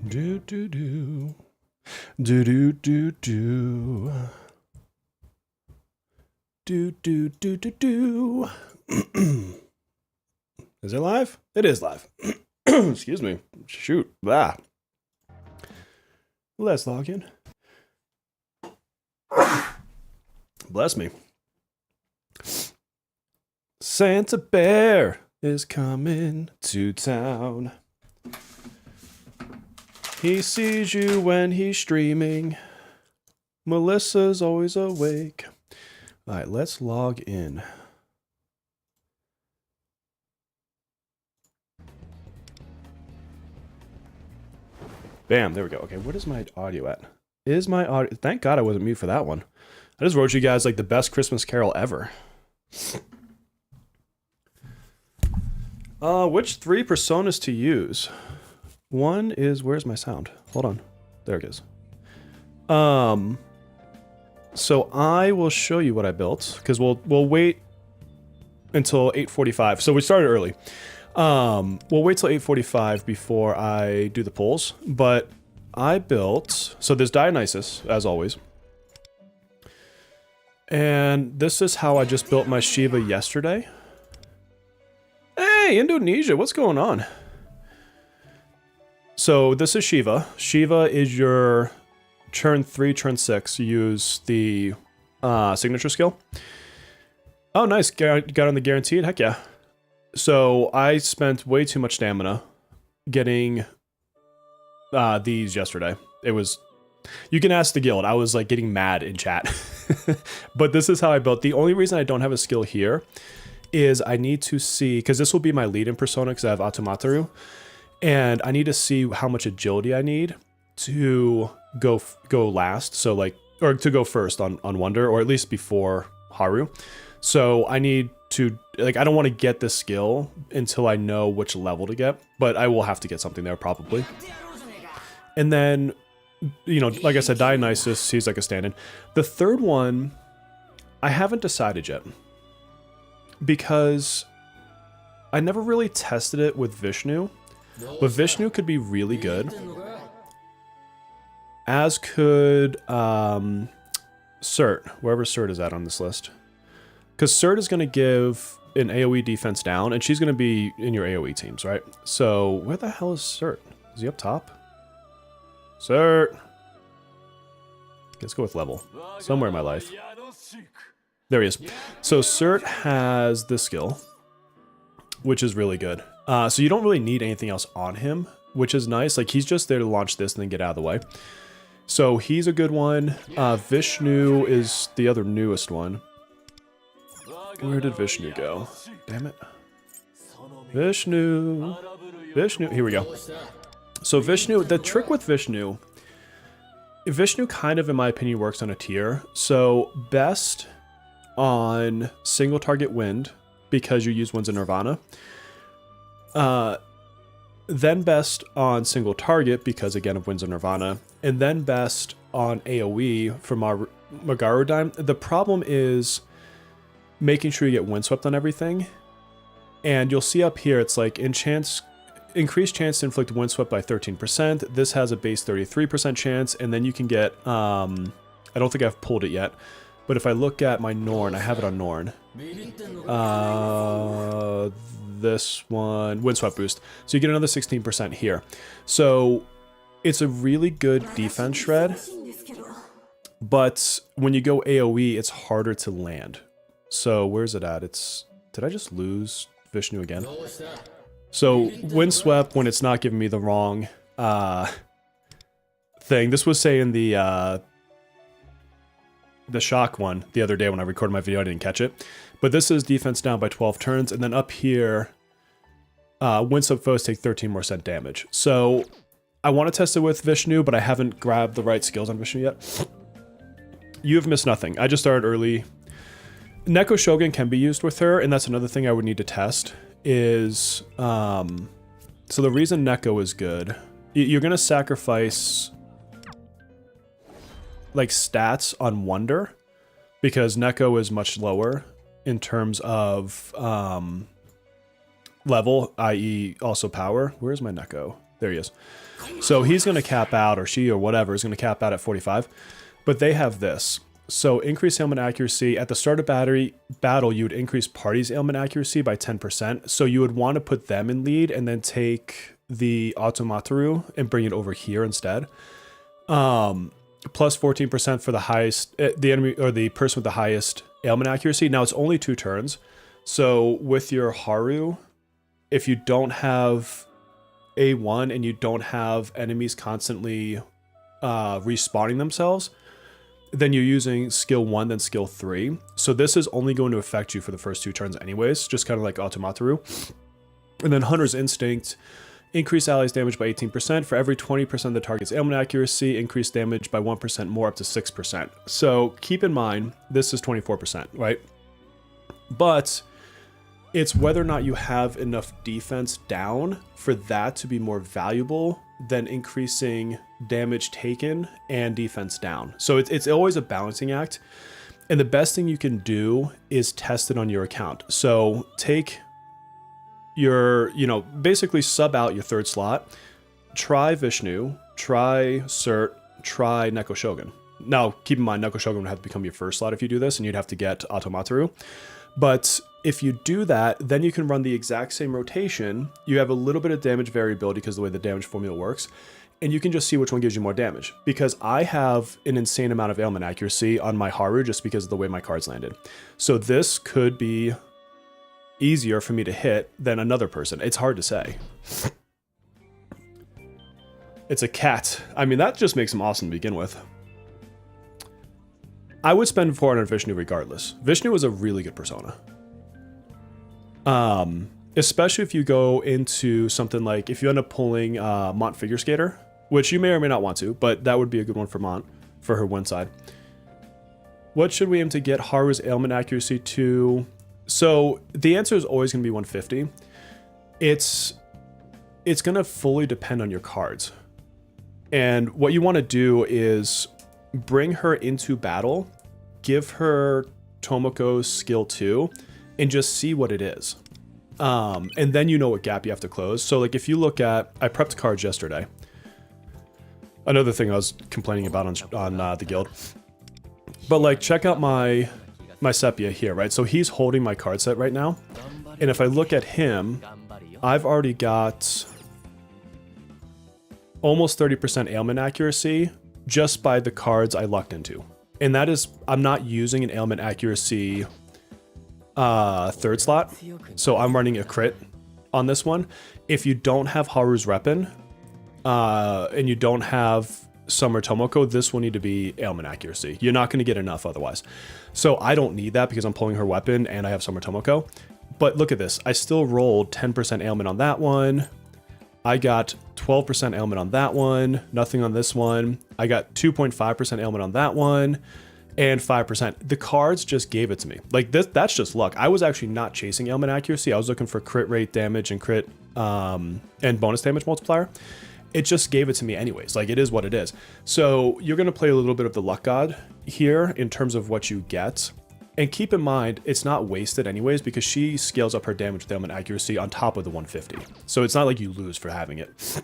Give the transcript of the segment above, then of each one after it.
Do do do. Do do do do. Do do do do do. Is it live? It is live. Excuse me. Shoot. Ah. Let's log in. Bless me. Santa Bear is coming to town. He sees you when he's streaming. Melissa's always awake. All right, let's log in. Bam, there we go. Okay, what is my audio at? Is my audio... Thank God I wasn't mute for that one. I just wrote you guys like the best Christmas carol ever. Which 3 personas to use? One is... Where's my sound? Hold on. There it is. So I will show you what I built, because we'll wait until 8:45. So we started early. We'll wait till 8:45 before I do the polls, but I built... So there's Dionysus, as always. And this is how I just built my Shiva yesterday. Hey, Indonesia, what's going on? So this is Shiva. Shiva is your turn 3, turn 6. You use the signature skill. Oh, nice. Got on the guaranteed? Heck yeah. So I spent way too much stamina getting these yesterday. It was... You can ask the guild. I was like getting mad in chat. But this is how I built. The only reason I don't have a skill here is I need to see... Because this will be my lead-in persona because I have Automataru. And I need to see how much agility I need to go last. So like... Or to go first on Wonder. Or at least before Haru. So I need to... Like, I don't want to get this skill until I know which level to get. But I will have to get something there probably. And then... You know, like I said, Dionysus, he's like a stand-in. The third one, I haven't decided yet. Because I never really tested it with Vishnu. But Vishnu could be really good. As could Cert, wherever Cert is at on this list. Because Cert is going to give an AoE defense down, and she's going to be in your AoE teams, right? So, where the hell is Cert? Is he up top? Cert! Let's go with level. Somewhere in my life. There he is. So Cert has this skill, which is really good. So you don't really need anything else on him, which is nice. Like, he's just there to launch this and then get out of the way. So he's a good one. Vishnu is the other newest one. Where did Vishnu go? Damn it. Vishnu. Vishnu. Here we go. So Vishnu, the trick with Vishnu kind of, in my opinion, works on a tier. So best on single target wind, because you use Winds of Nirvana. Then best on single target, because again of Winds of Nirvana. And then best on AoE for Magaru. The problem is making sure you get windswept on everything. And you'll see up here, it's like increased chance to inflict windswept by 13%. This has a base 33% chance, and then you can get, I don't think I've pulled it yet, but if I look at my Norn, I have it on Norn. This one, windswept boost. So you get another 16% here. So it's a really good defense shred, but when you go AoE, it's harder to land. So where's it at? Did I just lose Vishnu again? So, windswept when it's not giving me the wrong thing. This was saying the shock one the other day when I recorded my video. I didn't catch it. But this is defense down by 12 turns. And then up here, windswept foes take 13% damage. So, I want to test it with Vishnu, but I haven't grabbed the right skills on Vishnu yet. You have missed nothing. I just started early. Neko Shogun can be used with her, and that's another thing I would need to test. Is so the reason Neko is good, you're gonna sacrifice like stats on Wonder because Neko is much lower in terms of level, i.e. also power. Where's my Neko? There he is. So he's going to cap out, or she or whatever is going to cap out at 45. But they have this. So increase ailment accuracy. At the start of battle, you would increase party's ailment accuracy by 10%. So you would want to put them in lead and then take the Automataru and bring it over here instead. Plus 14% for the highest, the enemy or the person with the highest ailment accuracy. Now it's only 2 turns. So with your Haru, if you don't have A1 and you don't have enemies constantly respawning themselves, then you're using skill 1, then skill 3. So this is only going to affect you for the first 2 turns anyways, just kind of like Automataru. And then Hunter's Instinct, increase allies damage by 18%. For every 20% of the target's ailment accuracy, increase damage by 1% more up to 6%. So keep in mind, this is 24%, right? But it's whether or not you have enough defense down for that to be more valuable than increasing damage taken and defense down. So it's always a balancing act. And the best thing you can do is test it on your account. So take your, basically sub out your 3rd slot, try Vishnu, try Cert, try Neko Shogun. Now, keep in mind, Neko Shogun would have to become your 1st slot if you do this, and you'd have to get Automataru. But if you do that, then you can run the exact same rotation. You have a little bit of damage variability because of the way the damage formula works, and you can just see which one gives you more damage. Because I have an insane amount of ailment accuracy on my Haru just because of the way my cards landed. So this could be easier for me to hit than another person. It's hard to say. It's a cat. I mean, that just makes him awesome to begin with. I would spend 400 on Vishnu regardless. Vishnu is a really good persona. Especially if you go into something like, if you end up pulling Mont Figure Skater, which you may or may not want to, but that would be a good one for Mont, for her one side. What should we aim to get Haru's ailment accuracy to? So the answer is always going to be 150. It's going to fully depend on your cards. And what you want to do is bring her into battle, give her Tomoko's skill 2, and just see what it is. And then you know what gap you have to close. So like if you look at, I prepped cards yesterday. Another thing I was complaining about on the guild. But like check out my Sepia here, right? So he's holding my card set right now. And if I look at him, I've already got almost 30% ailment accuracy just by the cards I lucked into. And that is, I'm not using an ailment accuracy 3rd slot. So I'm running a crit on this one. If you don't have Haru's Reppin, and you don't have Summer Tomoko, this will need to be ailment accuracy. You're not going to get enough otherwise. So I don't need that because I'm pulling her weapon and I have Summer Tomoko. But look at this. I still rolled 10% ailment on that one. I got 12% ailment on that one. Nothing on this one. I got 2.5% ailment on that one. And 5%. The cards just gave it to me. Like this, that's just luck. I was actually not chasing ailment accuracy. I was looking for crit rate damage and crit and bonus damage multiplier. It just gave it to me anyways. Like it is what it is. So you're going to play a little bit of the luck god here in terms of what you get. And keep in mind, it's not wasted anyways because she scales up her damage with ailment accuracy on top of the 150. So it's not like you lose for having it.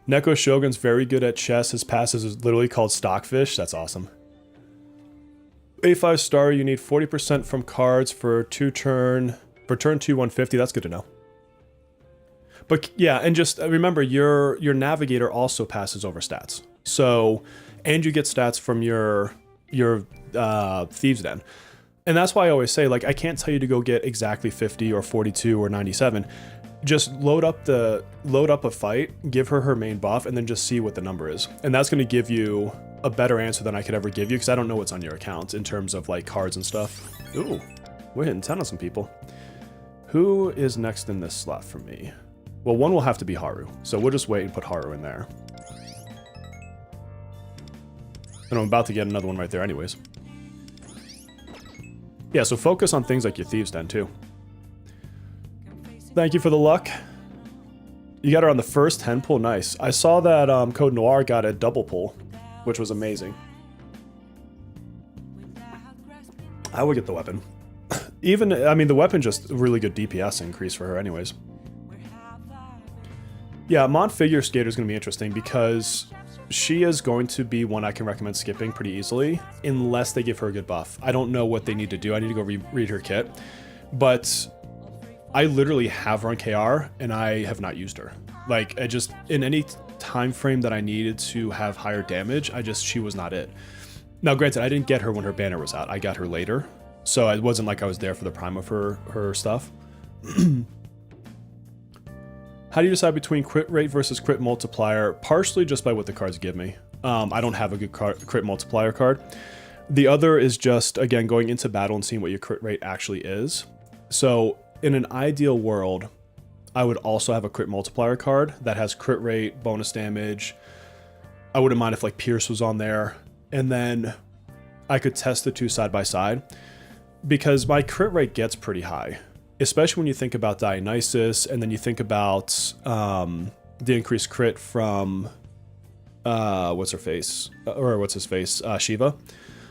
Neko Shogun's very good at chess. His passes is literally called Stockfish. That's awesome. A5 star, you need 40% from cards for turn 2, 150. That's good to know. But yeah, and just remember your navigator also passes over stats. So, and you get stats from your Thieves Den. And that's why I always say, like, I can't tell you to go get exactly 50 or 42 or 97. Just load up a fight, give her main buff, and then just see what the number is. And that's going to give you a better answer than I could ever give you because I don't know what's on your account in terms of like cards and stuff. Ooh, we're hitting 10 on some people. Who is next in this slot for me? Well, one will have to be Haru, so we'll just wait and put Haru in there. And I'm about to get another one right there anyways. Yeah, so focus on things like your Thieves Den too. Thank you for the luck. You got her on the first 10 pull, nice. I saw that Code Noir got a double pull, which was amazing. I would get the weapon. Even, I mean, the weapon just a really good DPS increase for her anyways. Yeah, Mon Figure Skater is going to be interesting because she is going to be one I can recommend skipping pretty easily unless they give her a good buff. I don't know what they need to do. I need to go read her kit. But I literally have her on KR and I have not used her. Like, I just, in any time frame that I needed to have higher damage, she was not it. Now, granted, I didn't get her when her banner was out. I got her later. So it wasn't like I was there for the prime of her stuff. How do you decide between crit rate versus crit multiplier? Partially just by what the cards give me. I don't have a good crit multiplier card. The other is just, again, going into battle and seeing what your crit rate actually is. So in an ideal world, I would also have a crit multiplier card that has crit rate, bonus damage. I wouldn't mind if like Pierce was on there. And then I could test the two side by side because my crit rate gets pretty high. Especially when you think about Dionysus, and then you think about the increased crit from what's his face, Shiva.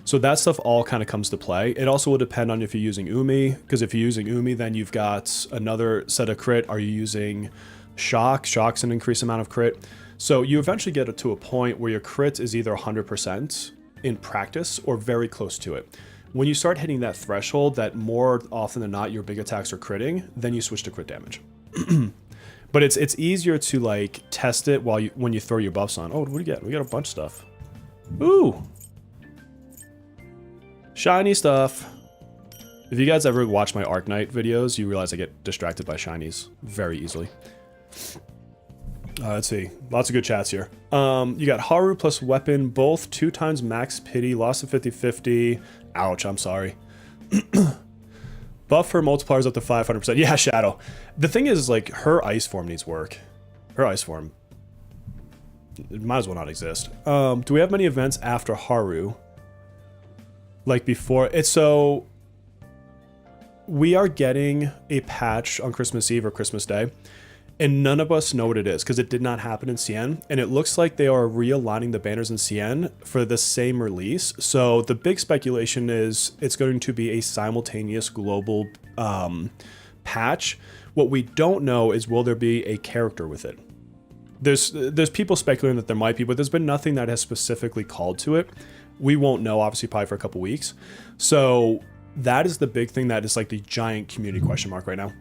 So that stuff all kind of comes to play. It also will depend on if you're using Umi, because if you're using Umi, then you've got another set of crit. Are you using Shock? Shock's an increased amount of crit. So you eventually get to a point where your crit is either 100% in practice or very close to it. When you start hitting that threshold that more often than not your big attacks are critting, then you switch to crit damage. But it's easier to like test it when you throw your buffs on. Oh, what do we get? We got a bunch of stuff. Ooh. Shiny stuff. If you guys ever watch my Arknight videos, you realize I get distracted by shinies very easily. Let's see. Lots of good chats here. You got Haru plus weapon, both 2 times max pity, loss of 50-50. Ouch, I'm sorry. Buff her multipliers up to 500%. Yeah, Shadow. The thing is, like, her ice form needs work. Her ice form, it might as well not exist. Do we have many events after Haru? Like before? So we are getting a patch on Christmas Eve or Christmas Day. And none of us know what it is because it did not happen in CN. And it looks like they are realigning the banners in CN for the same release. So the big speculation is it's going to be a simultaneous global patch. What we don't know is will there be a character with it? There's people speculating that there might be, but there's been nothing that has specifically called to it. We won't know, obviously, probably for a couple weeks. So that is the big thing that is like the giant community question mark right now.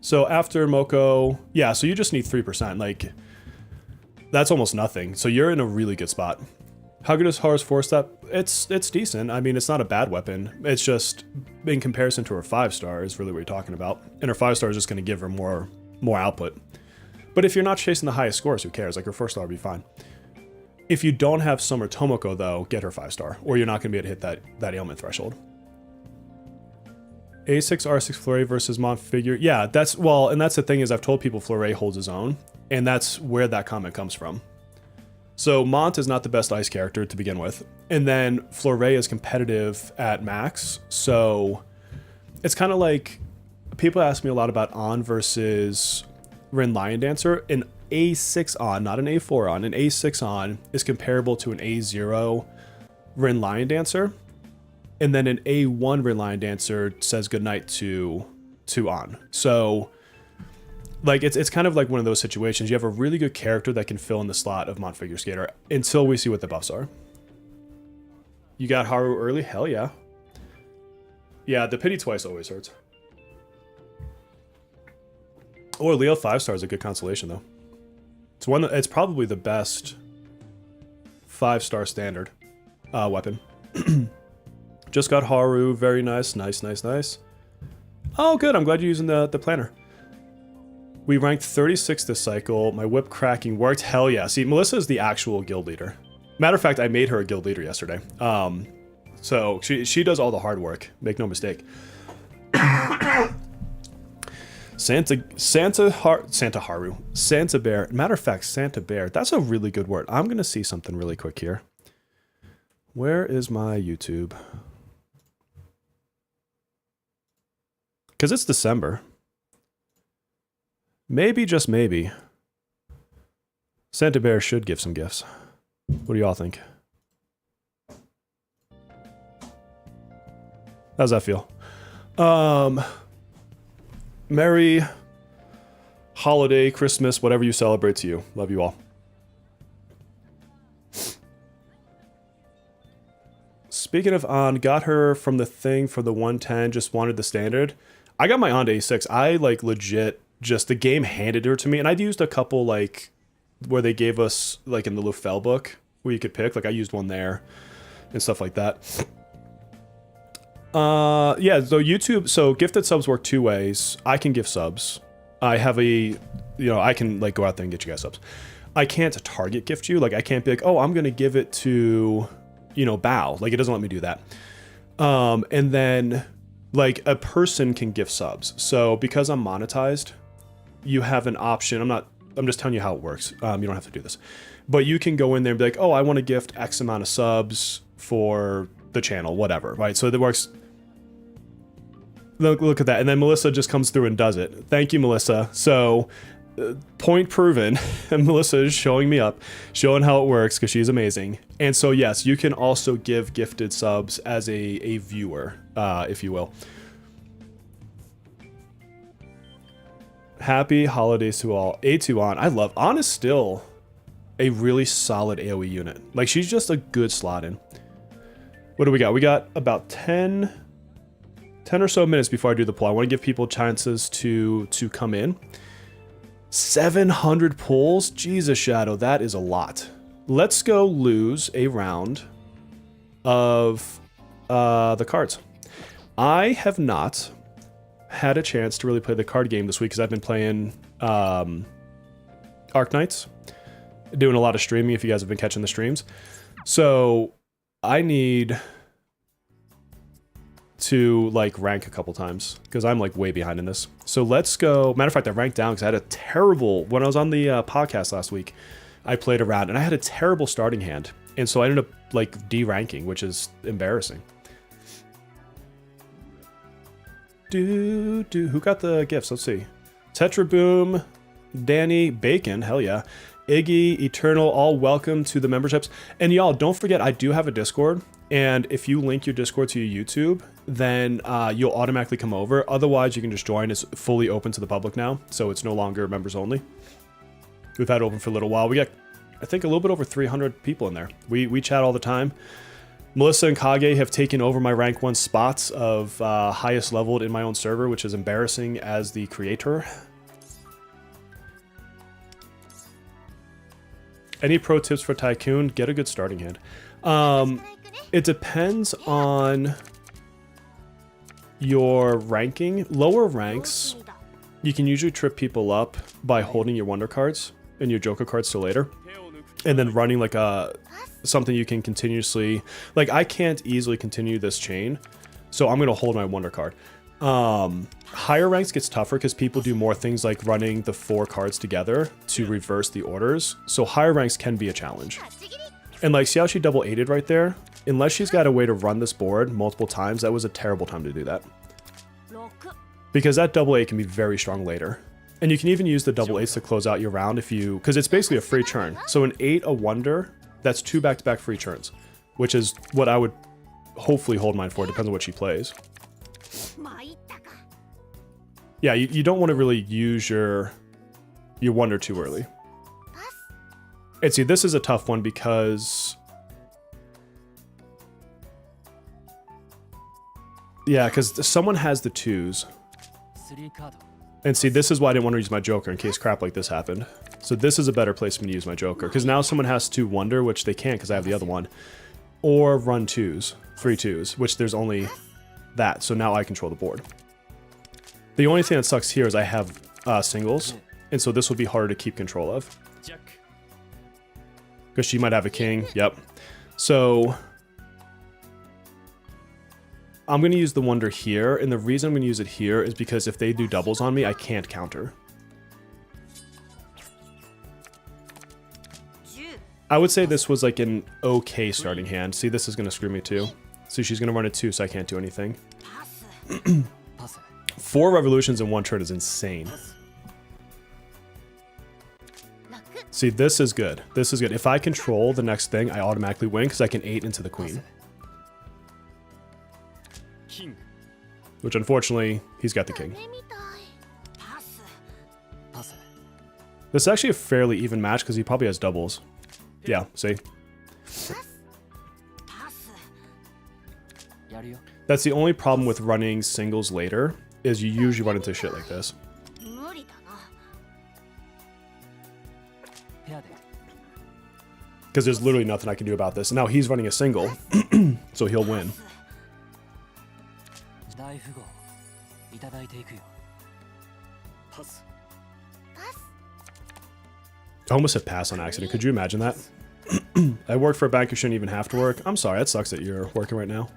So after Moko, yeah, so you just need 3%. Like, that's almost nothing. So you're in a really good spot. How good is Haru's 4-step? It's decent. I mean, it's not a bad weapon. It's just, in comparison to her 5-star is really what you're talking about. And her 5-star is just going to give her more output. But if you're not chasing the highest scores, who cares? Like, her 1-star will be fine. If you don't have Summer Tomoko, though, get her 5-star. Or you're not going to be able to hit that ailment threshold. A6 R6 Fleury versus Mon Figure. Yeah, and that's the thing is I've told people Fleury holds his own, and that's where that comment comes from. So Mont is not the best ice character to begin with, and then Fleury is competitive at max, so it's kind of like people ask me a lot about On versus Rin Lion Dancer. An A6 On, not an A4 On, an A6 On is comparable to an A0 Rin Lion Dancer. And then an A1 Rin Lion Dancer says goodnight to On. So, like, it's kind of like one of those situations. You have a really good character that can fill in the slot of Mon Figure Skater until we see what the buffs are. You got Haru early? Hell yeah. Yeah, the pity twice always hurts. Or Leo 5-star is a good consolation, though. It's probably the best 5-star standard weapon. Just got Haru. Very nice. Nice. Oh, good. I'm glad you're using the planner. We ranked 36 this cycle. My whip cracking worked. Hell yeah. See, Melissa is the actual guild leader. Matter of fact, I made her a guild leader yesterday. So she does all the hard work. Make no mistake. Santa Bear. Matter of fact, Santa Bear. That's a really good word. I'm going to see something really quick here. Where is my YouTube? Because it's December. Maybe, just maybe, Santa Bear should give some gifts. What do y'all think? How's that feel? Merry holiday, Christmas, whatever you celebrate to you. Love you all. Speaking of on, got her from the thing for the 110, just wanted the standard. I got my on to A6. I like legit just the game handed her to me, and I'd used a couple like where they gave us like in the Lufel book where you could pick. Like I used one there and stuff like that. Yeah, so YouTube, so gifted subs work two ways. I can give subs. I have a, you know, I can like go out there and get you guys subs. I can't target gift you. Like I can't be like, oh, I'm going to give it to, you know, Bao. Like it doesn't let me do that. And then like a person can gift subs. So because I'm monetized, you have an option. I'm just telling you how it works. You don't have to do this, but you can go in there and be like, oh, I want to gift X amount of subs for the channel, whatever. Right. So it works. Look at that. And then Melissa just comes through and does it. Thank you, Melissa. So point proven. And Melissa is showing me up, showing how it works because she's amazing. And so, yes, you can also give gifted subs as a viewer, if you will. Happy holidays to all. A2 on. I love On is still a really solid AoE unit. Like she's just a good slot in. What do we got? We got about 10 or so minutes before I do the pull. I want to give people chances to come in. 700 pulls? Jesus, Shadow, that is a lot. Let's go lose a round of the cards. I have not had a chance to really play the card game this week because I've been playing Arc Knights. Doing a lot of streaming if you guys have been catching the streams. So I need to like rank a couple times because I'm like way behind in this. So let's go. Matter of fact, I ranked down because I had a terrible, when I was on the podcast last week, I played around and I had a terrible starting hand. And so I ended up like de-ranking, which is embarrassing. Who got the gifts? Let's see. Tetra Boom, Danny, Bacon, hell yeah. Iggy, Eternal, all welcome to the memberships. And y'all, don't forget, I do have a Discord. And if you link your Discord to your YouTube, then you'll automatically come over. Otherwise, you can just join. It's fully open to the public now, so it's no longer members only. We've had it open for a little while. We got, I think, a little bit over 300 people in there. We chat all the time. Melissa and Kage have taken over my rank 1 spots of highest leveled in my own server, which is embarrassing as the creator. Any pro tips for Tycoon? Get a good starting hand. It depends on your ranking. Lower ranks, you can usually trip people up by holding your wonder cards and your joker cards till later, and then running like something you can continuously, like I can't easily continue this chain, so I'm gonna hold my wonder card. Higher ranks gets tougher because people do more things like running the 4 cards together to reverse the orders, so higher ranks can be a challenge. And like, see how she double 8'd right there? Unless she's got a way to run this board multiple times, that was a terrible time to do that. Because that double 8 can be very strong later. And you can even use the double 8s to close out your round if you, because it's basically a free turn. So an 8, a wonder, that's 2 back-to-back free turns, which is what I would hopefully hold mine for. Depends on what she plays. Yeah, you don't want to really use your wonder too early. And see, this is a tough one because, yeah, because someone has the 2s. And see, this is why I didn't want to use my joker in case crap like this happened. So this is a better place for me to use my joker, because now someone has to wonder, which they can't because I have the other one, or run 2s, 3 2s, which there's only that. So now I control the board. The only thing that sucks here is I have singles, and so this will be harder to keep control of. Because she might have a king, yep. So I'm going to use the wonder here, and the reason I'm going to use it here is because if they do doubles on me, I can't counter. I would say this was like an okay starting hand. See, this is going to screw me too. See, she's going to run a 2, so I can't do anything. 4 revolutions in 1 turn is insane. See, this is good. This is good. If I control the next thing, I automatically win because I can 8 into the queen. Which, unfortunately, he's got the king. This is actually a fairly even match because he probably has doubles. Yeah, see? That's the only problem with running singles later, is you usually run into shit like this. Because there's literally nothing I can do about this. Now he's running a single, so he'll win. I almost hit pass on accident. Could you imagine that? I work for a bank you shouldn't even have to work. I'm sorry, that sucks that you're working right now.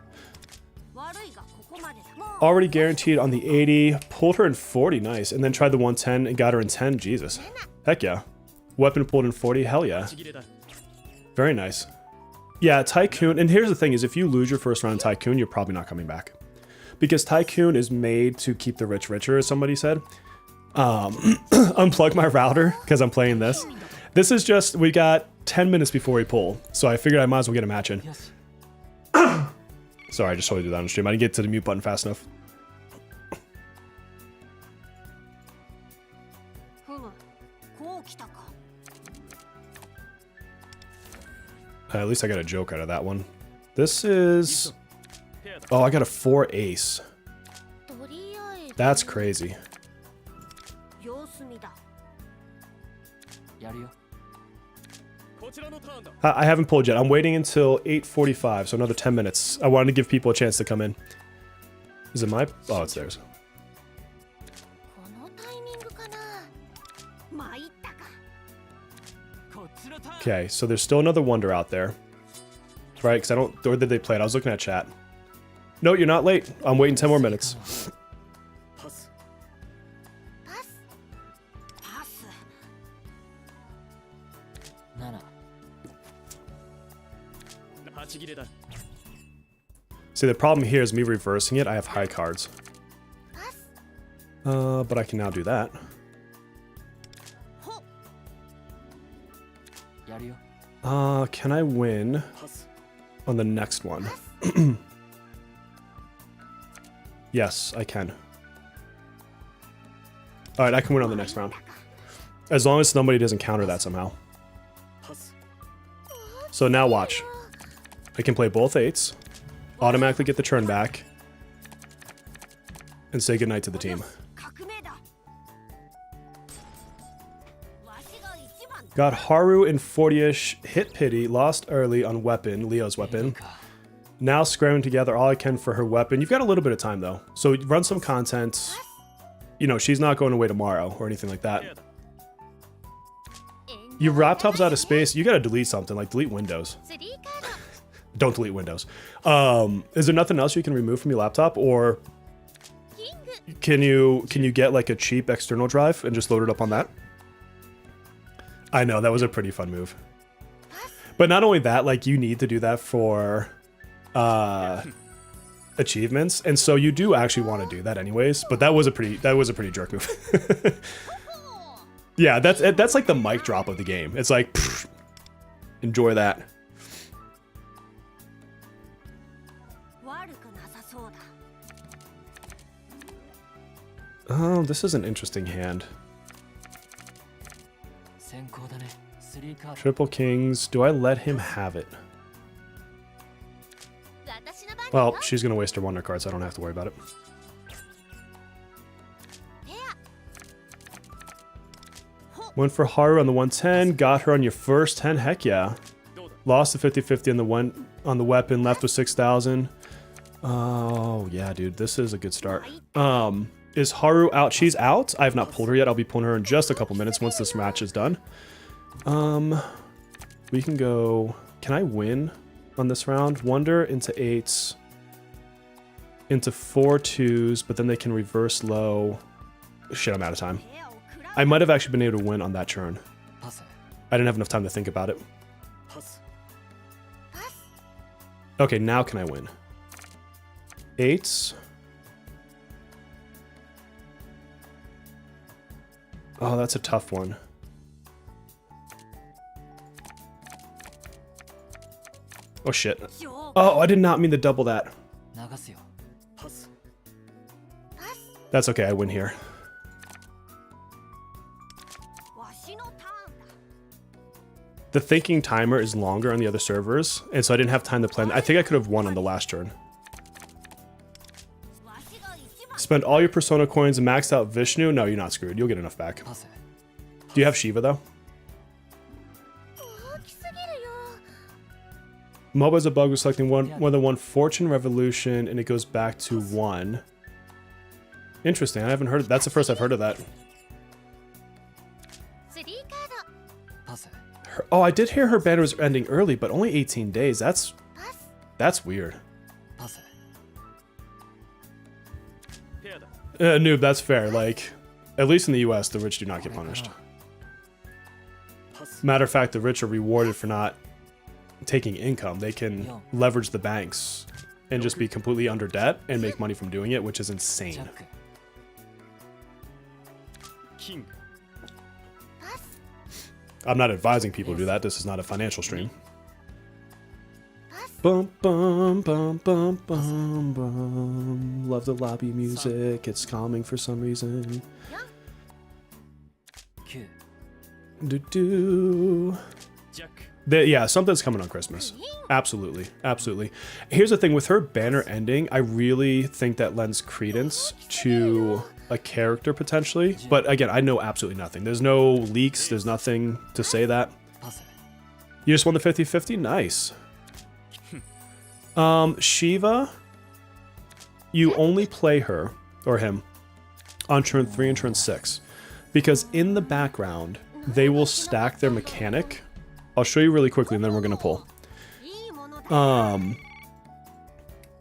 Already guaranteed on the 80. Pulled her in 40, nice. And then tried the 110 and got her in 10, Jesus. Heck yeah. Weapon pulled in 40, hell yeah. Very nice. Yeah, Tycoon, and here's the thing is if you lose your first round in Tycoon, you're probably not coming back. Because Tycoon is made to keep the rich richer, as somebody said. Unplug my router, because I'm playing this. This is just, we got 10 minutes before we pull, so I figured I might as well get a match in. Sorry, I just totally did that on stream. I didn't get to the mute button fast enough. At least I got a joke out of that one. This is... Oh, I got a 4 ace. That's crazy. I haven't pulled yet. I'm waiting until 8:45, so another 10 minutes. I wanted to give people a chance to come in. Is it my... Oh, it's theirs. Okay, so there's still another wonder out there. Right, because I don't... Or did they play it? I was looking at chat. No, you're not late. I'm waiting 10 more minutes. See, the problem here is me reversing it. I have high cards. But I can now do that. Can I win on the next one? Yes, I can. Alright, I can win on the next round. As long as somebody doesn't counter that somehow. So now watch. I can play both 8s, automatically get the turn back, and say goodnight to the team. Got Haru in 40-ish, hit pity, lost early on weapon, Leo's weapon. Now scrambling together all I can for her weapon. You've got a little bit of time though, so run some content. You know, she's not going away tomorrow or anything like that. Your laptop's out of space, you gotta delete something, like delete Windows. Don't delete Windows. Is there nothing else you can remove from your laptop, or can you get like a cheap external drive and just load it up on that? I know, that was a pretty fun move. But not only that, like you need to do that for achievements, and so you do actually want to do that anyways. But that was a pretty jerk move. Yeah, that's like the mic drop of the game. It's like, pfft, enjoy that. Oh, this is an interesting hand. Triple kings. Do I let him have it? Well, she's gonna waste her wonder card, so I don't have to worry about it. Went for Haru on the 110, got her on your first 10, heck yeah. Lost the 50-50 on the weapon, left with 6,000. Oh, yeah, dude, this is a good start. Is Haru out? She's out. I have not pulled her yet. I'll be pulling her in just a couple minutes once this match is done. We can go... Can I win on this round? Wonder into 8s. Into 4 2s, but then they can reverse low. Shit, I'm out of time. I might have actually been able to win on that turn. I didn't have enough time to think about it. Okay, now can I win? 8s. Oh, that's a tough one. Oh shit. Oh, I did not mean to double that. That's okay, I win here. the thinking timer is longer on the other servers, and so I didn't have time to plan. I think I could have won on the last turn. Spend all your Persona coins and maxed out Vishnu? No, you're not screwed. You'll get enough back. Do you have Shiva, though? MOBA has a bug with selecting more than one Fortune Revolution, and it goes back to 1. Interesting. I haven't heard of, that's the first I've heard of that. Oh, I did hear her banner was ending early, but only 18 days. That's weird. Noob, that's fair. Like, at least in the US, the rich do not get punished. Matter of fact, the rich are rewarded for not taking income. They can leverage the banks and just be completely under debt and make money from doing it, which is insane. I'm not advising people to do that. This is not a financial stream. Bum bum bum bum bum bum. Love the lobby music. It's calming for some reason. Do do. Yeah, something's coming on Christmas. Absolutely, absolutely. Here's the thing with her banner ending. I really think that lends credence to a character potentially, but again, I know absolutely nothing. There's no leaks. There's nothing to say that. You just won the 50-50. Nice. Shiva, you only play her or him on turn 3 and turn 6 because in the background they will stack their mechanic. I'll show you really quickly and then we're gonna pull.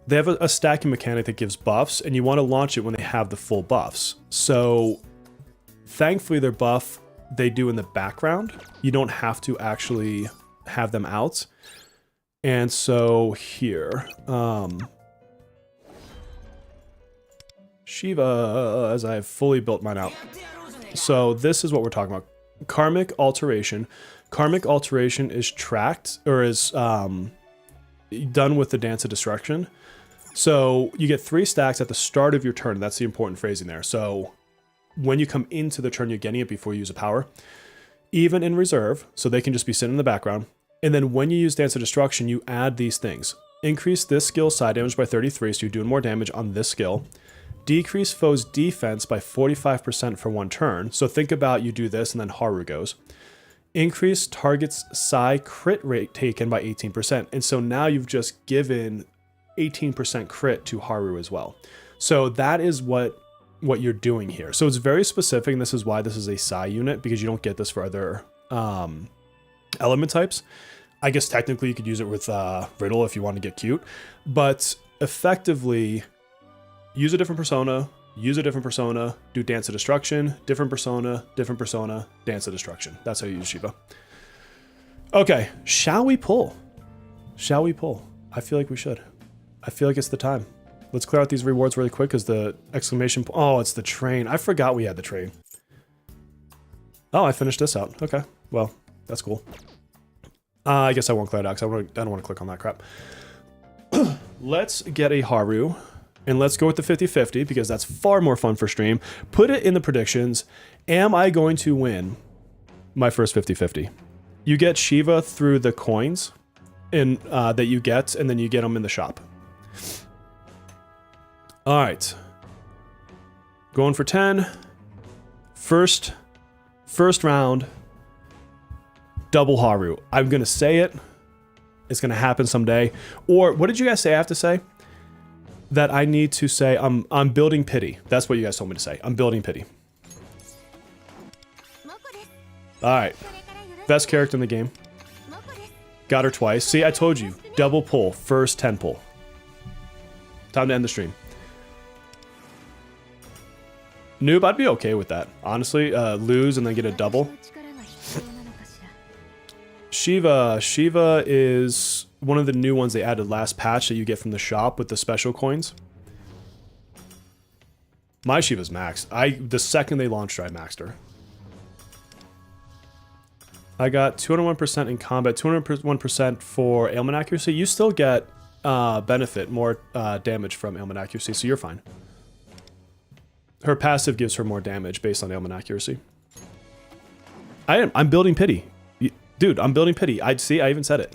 They have a stacking mechanic that gives buffs, and you want to launch it when they have the full buffs. So thankfully their buff they do in the background. You don't have to actually have them out. And so here, Shiva, as I have fully built mine out. So this is what we're talking about. Karmic Alteration. Karmic Alteration is tracked, or is done with the Dance of Destruction. So you get 3 stacks at the start of your turn. That's the important phrasing there. So when you come into the turn, you're getting it before you use a power. Even in reserve, so they can just be sitting in the background. And then when you use Dance of Destruction, you add these things. Increase this skill side damage by 33, so you're doing more damage on this skill. Decrease foe's defense by 45% for 1 turn. So think about you do this and then Haru goes. Increase target's psi crit rate taken by 18%. And so now you've just given 18% crit to Haru as well. So that is what you're doing here. So it's very specific, and this is why this is a psi unit, because you don't get this for other element types. I guess technically you could use it with Riddle if you want to get cute, but effectively use a different persona, do Dance of Destruction, different persona, Dance of Destruction. That's how you use Shiva. Okay, shall we pull? Shall we pull? I feel like we should. I feel like it's the time. Let's clear out these rewards really quick because the exclamation... Oh, it's the train. I forgot we had the train. Oh, I finished this out. Okay, well, that's cool. I guess I won't clear it out because I don't want to click on that crap. Let's get a Haru. And let's go with the 50-50 because that's far more fun for stream. Put it in the predictions. Am I going to win my first 50-50? You get Shiva through the coins in, that you get, and then you get them in the shop. All right. Going for 10. First round. Double Haru. I'm going to say it. It's going to happen someday. Or what did you guys say I have to say? That I need to say, I'm building pity. That's what you guys told me to say. I'm building pity. Alright. Best character in the game. Got her twice. See, I told you. Double pull. First 10 pull. Time to end the stream. Noob, I'd be okay with that. Honestly, lose and then get a double. Shiva. Shiva is one of the new ones they added last patch that you get from the shop with the special coins. My Shiva's maxed. The second they launched her, I maxed her. I got 201% in combat, 201% for ailment accuracy. You still get benefit, more damage from ailment accuracy, so you're fine. Her passive gives her more damage based on ailment accuracy. I'm building pity. Dude, I'm building pity. I even said it.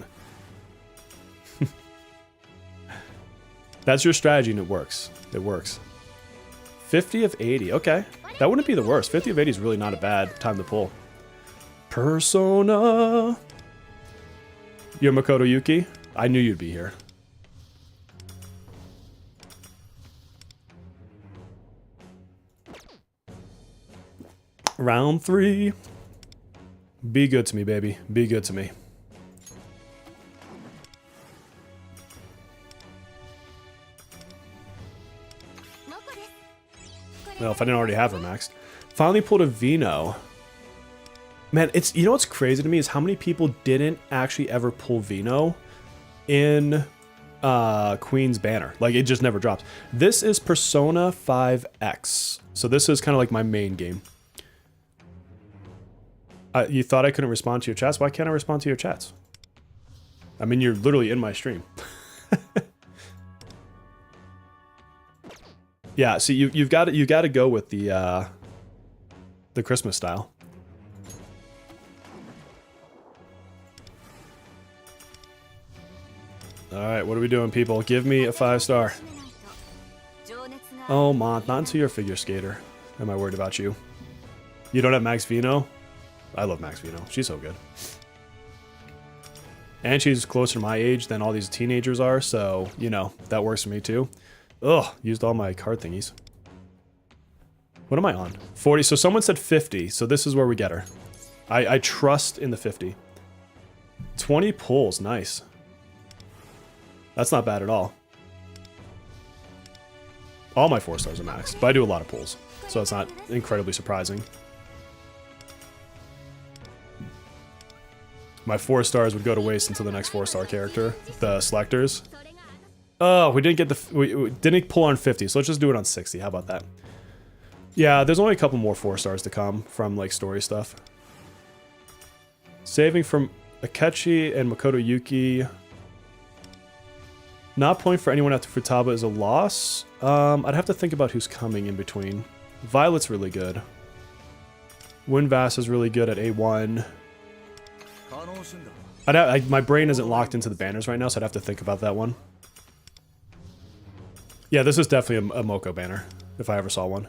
That's your strategy and it works. It works. 50 of 80. Okay. That wouldn't be the worst. 50 of 80 is really not a bad time to pull. Persona. You're Makoto Yuki? I knew you'd be here. Round 3. Be good to me, baby. Be good to me. Well, if I didn't already have her maxed. Finally pulled a Vino. Man, it's, you know what's crazy to me is how many people didn't actually ever pull Vino in Queen's Banner. Like, it just never drops. This is Persona 5X. So this is kind of like my main game. You thought I couldn't respond to your chats? Why can't I respond to your chats? I mean, you're literally in my stream. Yeah, so you've got to go with the Christmas style. All right, what are we doing, people? Give me a 5-star. Oh, Mont, not until you're a figure skater. Am I worried about you? You don't have Max Vino? I love Max Vino. She's so good. And she's closer to my age than all these teenagers are, so, you know, that works for me too. Ugh, used all my card thingies. What am I on? 40. So someone said 50, so this is where we get her. I trust in the 50. 20 pulls, nice. That's not bad at all. All my 4-stars are maxed, but I do a lot of pulls, so it's not incredibly surprising. My 4-stars would go to waste until the next 4-star character, the selectors. Oh, we didn't get the, we didn't pull on 50, so let's just do it on 60. How about that? Yeah, there's only a couple more 4-stars to come from like story stuff. Saving from Akechi and Makoto Yuki. Not pulling for anyone after Futaba is a loss. I'd have to think about who's coming in between. Violet's really good. Winvass is really good at A1. My brain isn't locked into the banners right now, so I'd have to think about that one. Yeah, this is definitely a Moko banner, if I ever saw one.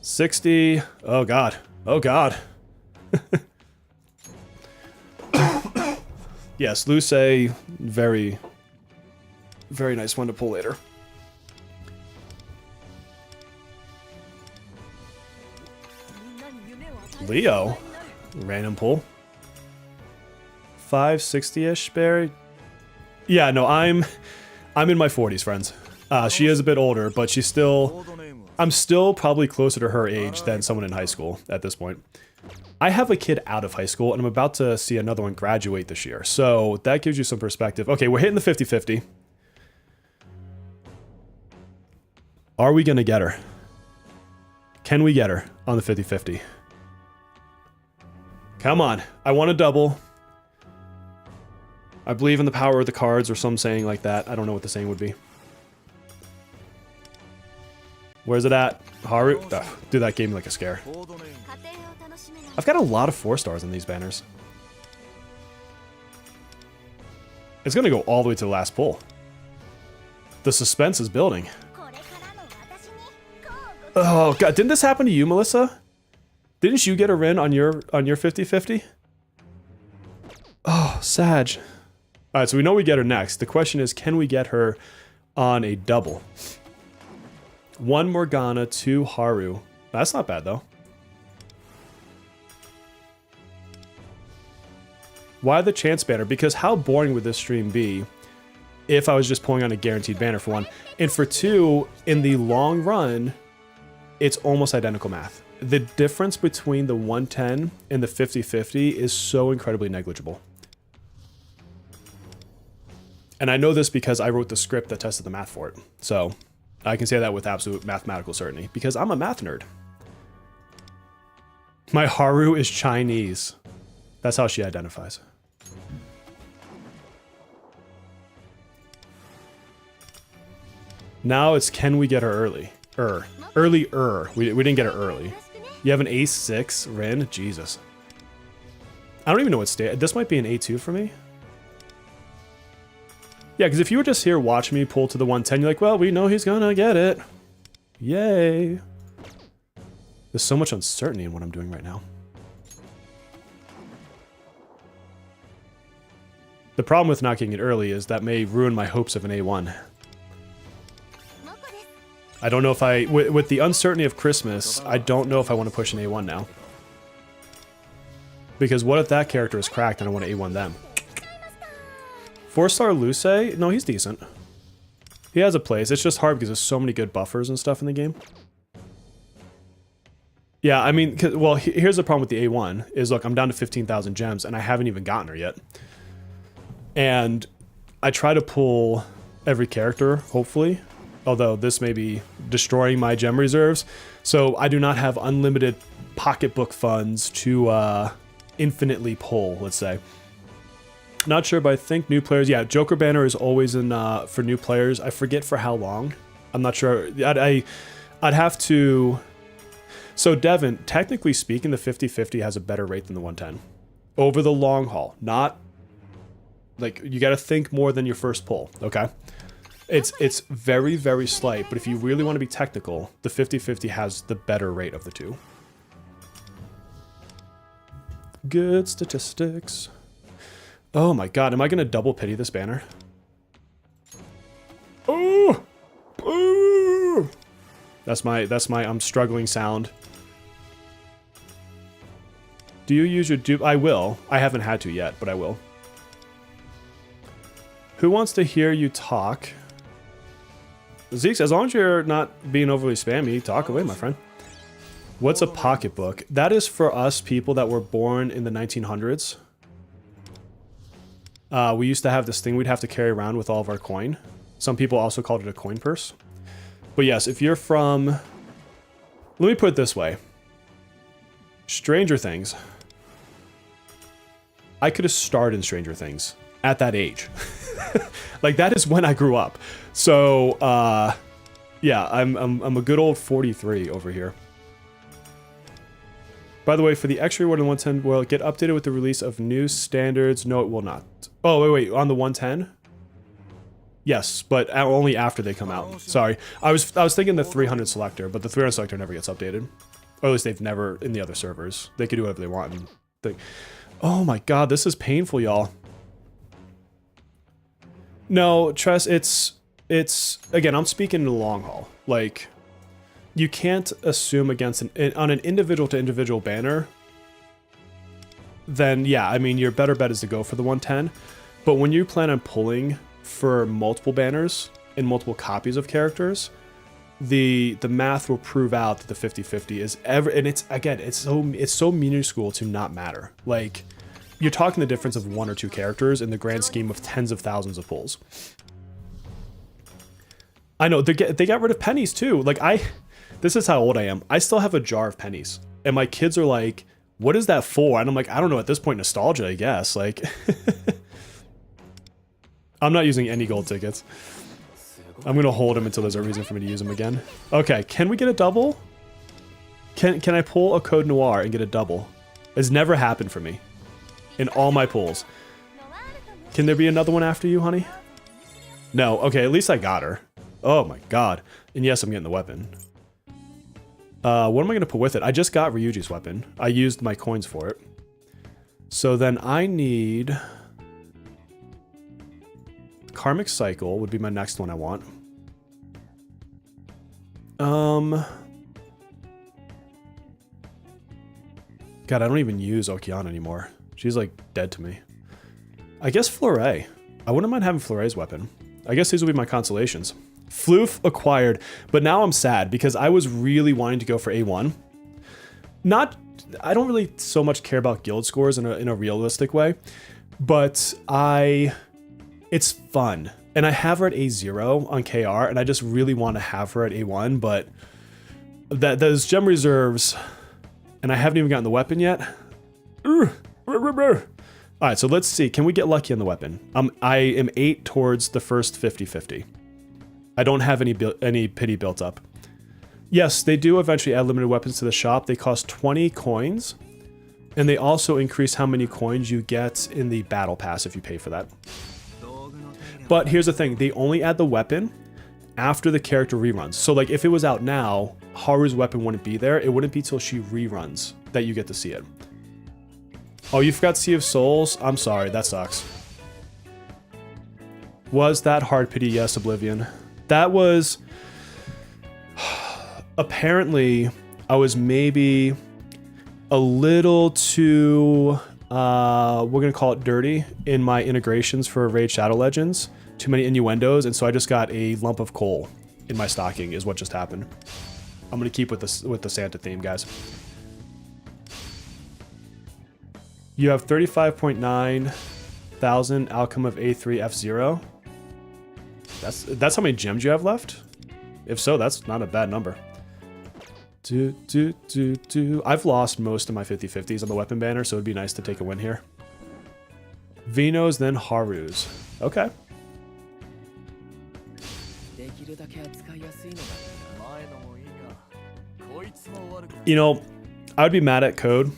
60. Oh, God. Oh, God. Yes, Luce, very, very nice one to pull later. Leo. Random pull. 560-ish, Barry. Yeah, no, I'm in my 40s, friends. She is a bit older, but she's still... I'm still probably closer to her age than someone in high school at this point. I have a kid out of high school, and I'm about to see another one graduate this year, so that gives you some perspective. Okay, we're hitting the 50-50. Are we going to get her? Can we get her on the 50-50? Come on. I want a double. I believe in the power of the cards, or some saying like that. I don't know what the saying would be. Where's it at? Haru? Ugh, dude, that gave me like a scare. I've got a lot of 4-stars in these banners. It's gonna go all the way to the last pull. The suspense is building. Oh god, didn't this happen to you, Melissa? Didn't you get a Rin on your 50-50? Oh, Sag. Alright, so we know we get her next. The question is, can we get her on a double? 1 Morgana, 2 Haru. That's not bad, though. Why the chance banner? Because how boring would this stream be if I was just pulling on a guaranteed banner, for one? And for 2, in the long run, it's almost identical math. The difference between the 110 and the 50-50 is so incredibly negligible. And I know this because I wrote the script that tested the math for it. So I can say that with absolute mathematical certainty because I'm a math nerd. My Haru is Chinese. That's how she identifies. Now it's, can we get her early? Earlier. We didn't get her early. You have an ace 6, Rin? Jesus. I don't even know what state. This might be an A2 for me. Yeah, because if you were just here watching me pull to the 110, you're like, well, we know he's gonna get it. Yay. There's so much uncertainty in what I'm doing right now. The problem with not getting it early is that may ruin my hopes of an A1. I don't know if with the uncertainty of Christmas, I don't know if I want to push an A1 now. Because what if that character is cracked and I want to A1 them? 4-star Luce? No, he's decent. He has a place. It's just hard because there's so many good buffers and stuff in the game. Yeah, I mean, well, here's the problem with the A1 is, look, I'm down to 15,000 gems and I haven't even gotten her yet. And I try to pull every character, hopefully. Although this may be destroying my gem reserves. So I do not have unlimited pocketbook funds to infinitely pull, let's say. Not sure, but I think new players... Yeah, Joker Banner is always in for new players. I forget for how long. I'm not sure. I'd have to... So Devin, technically speaking, the 50-50 has a better rate than the 110. Over the long haul. Not... Like, you got to think more than your first pull, okay? It's very, very slight, but if you really want to be technical, the 50-50 has the better rate of the two. Good statistics. Oh my god, am I going to double pity this banner? Oh! Oh! That's my I'm struggling sound. Do you use your dupe? I will. I haven't had to yet, but I will. Who wants to hear you talk? Zeke, as long as you're not being overly spammy, talk away, my friend. What's a pocketbook? That is for us people that were born in the 1900s. We used to have this thing we'd have to carry around with all of our coin. Some people also called it a coin purse. But yes, if you're from... Let me put it this way. Stranger Things. I could have starred in Stranger Things at that age. Like, that is when I grew up. So, yeah, I'm a good old 43 over here. By the way, for the extra reward on the 110, will it get updated with the release of new standards? No, it will not. Oh, wait, on the 110? Yes, but only after they come out. Sorry. I was thinking the 300 selector, but the 300 selector never gets updated. Or at least they've never in the other servers. They can do whatever they want and think. Oh my god, this is painful, y'all. No, Tress, it's again, I'm speaking in the long haul. Like, you can't assume against on an individual to individual banner. Then yeah, I mean, your better bet is to go for the 110. But when you plan on pulling for multiple banners and multiple copies of characters, the math will prove out that the 50-50 is and it's again, it's so minuscule to not matter. Like, you're talking the difference of 1 or 2 characters in the grand scheme of tens of thousands of pulls. I know they got rid of pennies too. Like, this is how old I am. I still have a jar of pennies, and my kids are like, "What is that for?" And I'm like, "I don't know." At this point, nostalgia, I guess. Like, I'm not using any gold tickets. I'm gonna hold them until there's a reason for me to use them again. Okay, can we get a double? Can I pull a code Noir and get a double? It's never happened for me in all my pulls. Can there be another one after you, honey? No. Okay, at least I got her. Oh my god. And yes, I'm getting the weapon. What am I gonna put with it? I just got Ryuji's weapon. I used my coins for it. So then I need... Karmic Cycle would be my next one I want. God, I don't even use Okiana anymore. She's like dead to me. I guess Fleuret. I wouldn't mind having Fleuret's weapon. I guess these will be my consolations. Floof acquired, but now I'm sad because I was really wanting to go for A1. I don't really so much care about guild scores in a realistic way, but it's fun. And I have her at A0 on KR, and I just really want to have her at A1, but those gem reserves, and I haven't even gotten the weapon yet. Alright, so let's see. Can we get lucky on the weapon? I am 8 towards the first 50-50. I don't have any pity built up. Yes, they do eventually add limited weapons to the shop. They cost 20 coins. And they also increase how many coins you get in the battle pass if you pay for that. But here's the thing, they only add the weapon after the character reruns. So like if it was out now, Haru's weapon wouldn't be there. It wouldn't be till she reruns that you get to see it. Oh, you forgot Sea of Souls? I'm sorry, that sucks. Was that hard pity? Yes, Oblivion. That was... Apparently, I was maybe a little too... we're going to call it dirty in my integrations for Raid Shadow Legends. Too many innuendos, and so I just got a lump of coal in my stocking is what just happened. I'm going to keep with the Santa theme, guys. You have 35.9 thousand outcome of A3 F0. That's how many gems you have left? If so, that's not a bad number. I've lost most of my 50-50s on the weapon banner, so it'd be nice to take a win here. Vino's, then Haru's. Okay. You know, I would be mad at Code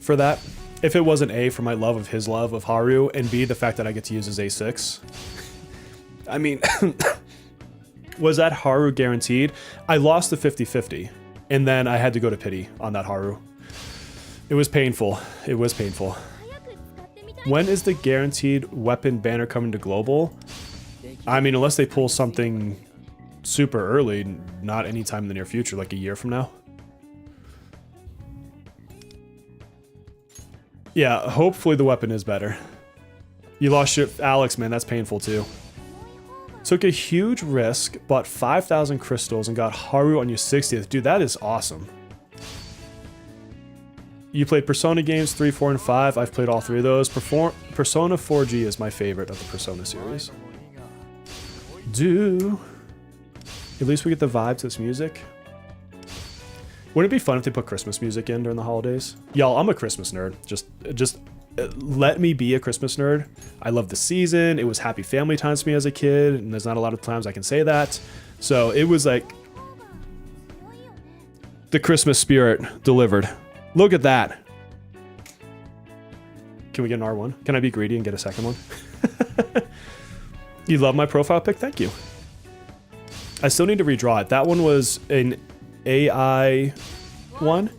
for that if it wasn't A, for my love of his love of Haru, and B, the fact that I get to use his A6. I mean, was that Haru guaranteed? I lost the 50-50, and then I had to go to pity on that Haru. It was painful. It was painful. When is the guaranteed weapon banner coming to global? I mean, unless they pull something super early, not anytime in the near future, like a year from now. Yeah, hopefully the weapon is better. You lost your... Alex, man, that's painful too. Took a huge risk, bought 5,000 crystals, and got Haru on your 60th. Dude, that is awesome. You played Persona games 3, 4, and 5. I've played all 3 of those. Persona 4G is my favorite of the Persona series. At least we get the vibe to this music. Wouldn't it be fun if they put Christmas music in during the holidays? Y'all, I'm a Christmas nerd. Just let me be a Christmas nerd. I love the season. It was happy family times for me as a kid, and there's not a lot of times I can say that. So it was like the Christmas spirit delivered. Look at that. Can we get an R1? Can I be greedy and get a second one? You love my profile pic? Thank you. I still need to redraw it. That one was an AI one.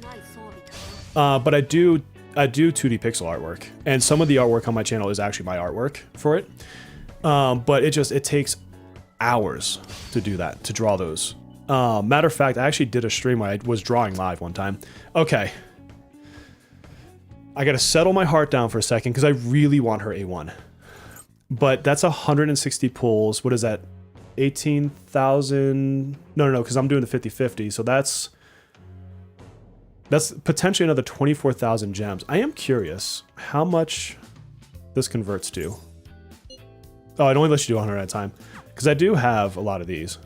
But I do 2D pixel artwork. And some of the artwork on my channel is actually my artwork for it. But it takes hours to do that, to draw those. Matter of fact, I actually did a stream where I was drawing live one time. Okay. I gotta settle my heart down for a second because I really want her A1. But that's 160 pulls. What is that? 18,000. No, because I'm doing the 50-50. So that's potentially another 24,000 gems. I am curious how much this converts to. Oh, it only lets you do 100 at a time. Because I do have a lot of these.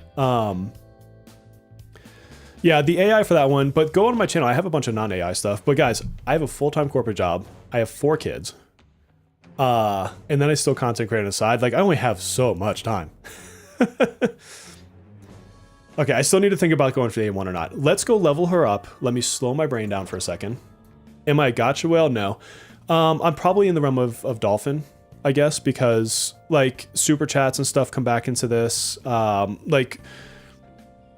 Yeah, the AI for that one. But go on my channel. I have a bunch of non-AI stuff. But guys, I have a full-time corporate job. I have 4 kids. And then I still content create on the side. Like, I only have so much time. Okay, I still need to think about going for the A1 or not. Let's go level her up. Let me slow my brain down for a second. Am I a gacha whale? No. I'm probably in the realm of dolphin, I guess, because, like, super chats and stuff come back into this. Like,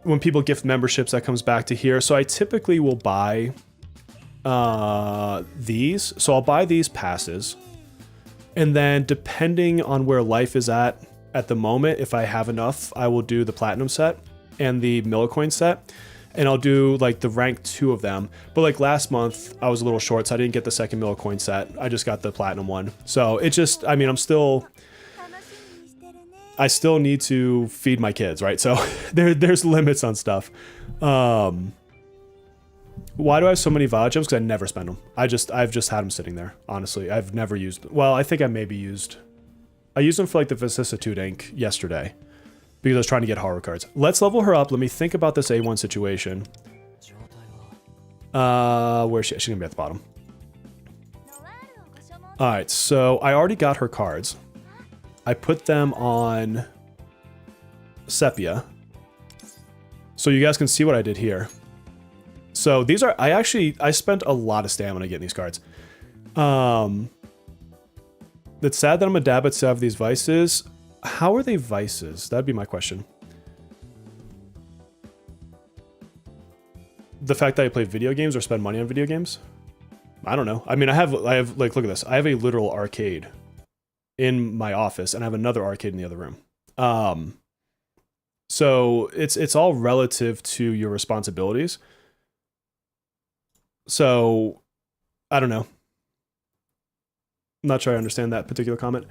when people gift memberships, that comes back to here. So I typically will buy these. So I'll buy these passes. And then depending on where life is at the moment, if I have enough, I will do the platinum set and the Millicoin set. And I'll do like the rank 2 of them. But like last month, I was a little short, so I didn't get the second Millicoin set. I just got the platinum one. So it just, I mean, I still need to feed my kids, right? So there's limits on stuff. Why do I have so many Violet gems? Because I never spend them. I've just had them sitting there, honestly. I've never used... Well, I think I maybe used... I used them for like the Vicissitude ink yesterday. Because I was trying to get Haru cards. Let's level her up. Let me think about this A1 situation. Where is she? She's going to be at the bottom. Alright, so I already got her cards. I put them on Sepia. So you guys can see what I did here. So these are, I spent a lot of stamina getting these cards. It's sad that I'm a dad but still have these vices. How are they vices? That'd be my question. The fact that I play video games or spend money on video games? I don't know. I mean, I have like, look at this. I have a literal arcade in my office and I have another arcade in the other room. So it's all relative to your responsibilities. So I don't know. I'm not sure I understand that particular comment.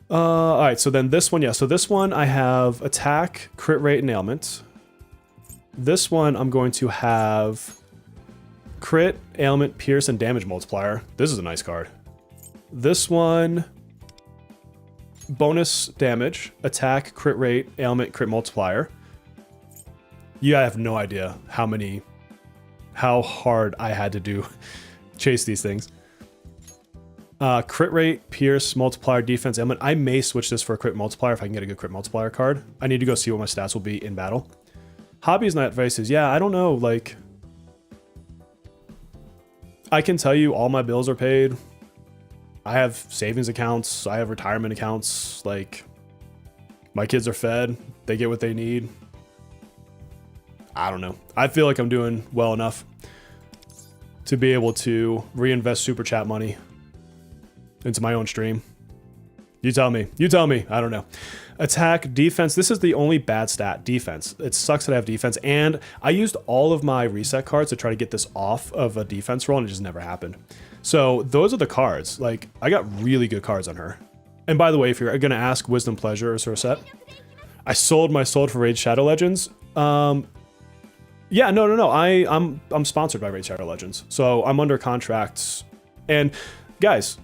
All right, so then this one, yeah. So this one I have attack, crit rate, and ailment. This one I'm going to have crit, ailment, pierce, and damage multiplier. This is a nice card. This one, bonus damage, attack, crit rate, ailment, crit multiplier. Yeah, I have no idea how hard I had to chase these things. Crit rate, pierce, multiplier, defense, ailment. I may switch this for a crit multiplier if I can get a good crit multiplier card. I need to go see what my stats will be in battle. Hobbies, not vices. Yeah, I don't know. Like, I can tell you all my bills are paid. I have savings accounts. I have retirement accounts. Like, my kids are fed. They get what they need. I don't know. I feel like I'm doing well enough to be able to reinvest super chat money into my own stream. You tell me. You tell me. I don't know. Attack, defense. This is the only bad stat. Defense. It sucks that I have defense. And I used all of my reset cards to try to get this off of a defense roll, and it just never happened. So those are the cards. Like, I got really good cards on her. And by the way, if you're going to ask Wisdom, Pleasure, or Set, I sold my Soul for Raid Shadow Legends. Yeah, no. I'm sponsored by Raid Shadow Legends. So I'm under contracts. And guys,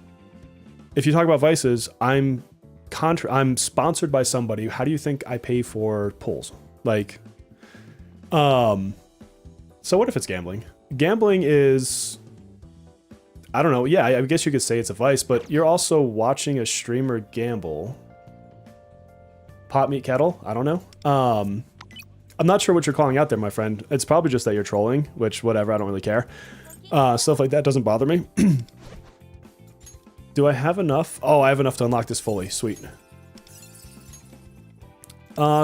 if you talk about vices, I'm sponsored by somebody. How do you think I pay for pulls? Like, so what if it's gambling? Gambling is, I don't know. Yeah, I guess you could say it's a vice, but you're also watching a streamer gamble. Pot meat kettle? I don't know. I'm not sure what you're calling out there, my friend. It's probably just that you're trolling, which whatever, I don't really care. Stuff like that doesn't bother me. Do I have enough? Oh, I have enough to unlock this fully. Sweet.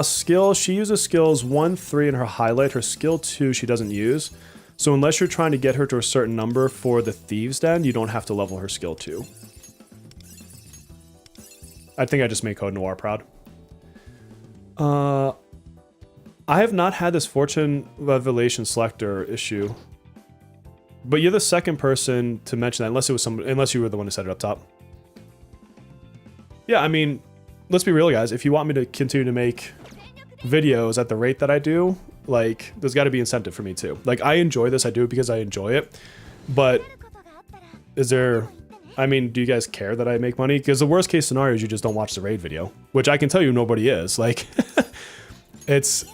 Skill. She uses skills 1, 3 in her highlight. Her skill 2 she doesn't use. So unless you're trying to get her to a certain number for the Thieves Den, you don't have to level her skill 2. I think I just made Code Noir proud. I have not had this Fortune Revelation Selector issue. But you're the second person to mention that, unless you were the one who set it up top. Yeah, I mean, let's be real, guys. If you want me to continue to make videos at the rate that I do, like, there's got to be incentive for me too. Like, I enjoy this. I do it because I enjoy it. But is there... I mean, do you guys care that I make money? Because the worst case scenario is you just don't watch the raid video, which I can tell you nobody is. Like, it's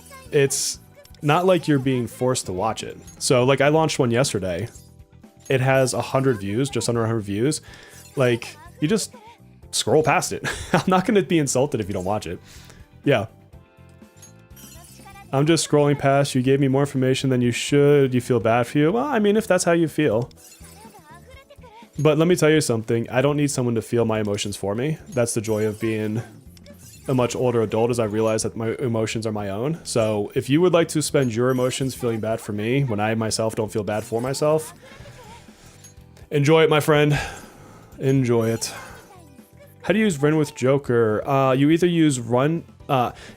not like you're being forced to watch it. So, like, I launched one yesterday. It has 100 views, just under 100 views. Like, you just scroll past it. I'm not going to be insulted if you don't watch it. Yeah. I'm just scrolling past. You gave me more information than you should. You feel bad for you? Well, I mean, if that's how you feel. But let me tell you something. I don't need someone to feel my emotions for me. That's the joy of being a much older adult, as I realize that my emotions are my own. So if you would like to spend your emotions feeling bad for me when I myself don't feel bad for myself, enjoy it, my friend. Enjoy it. How do you use Run with Joker? You either use Run...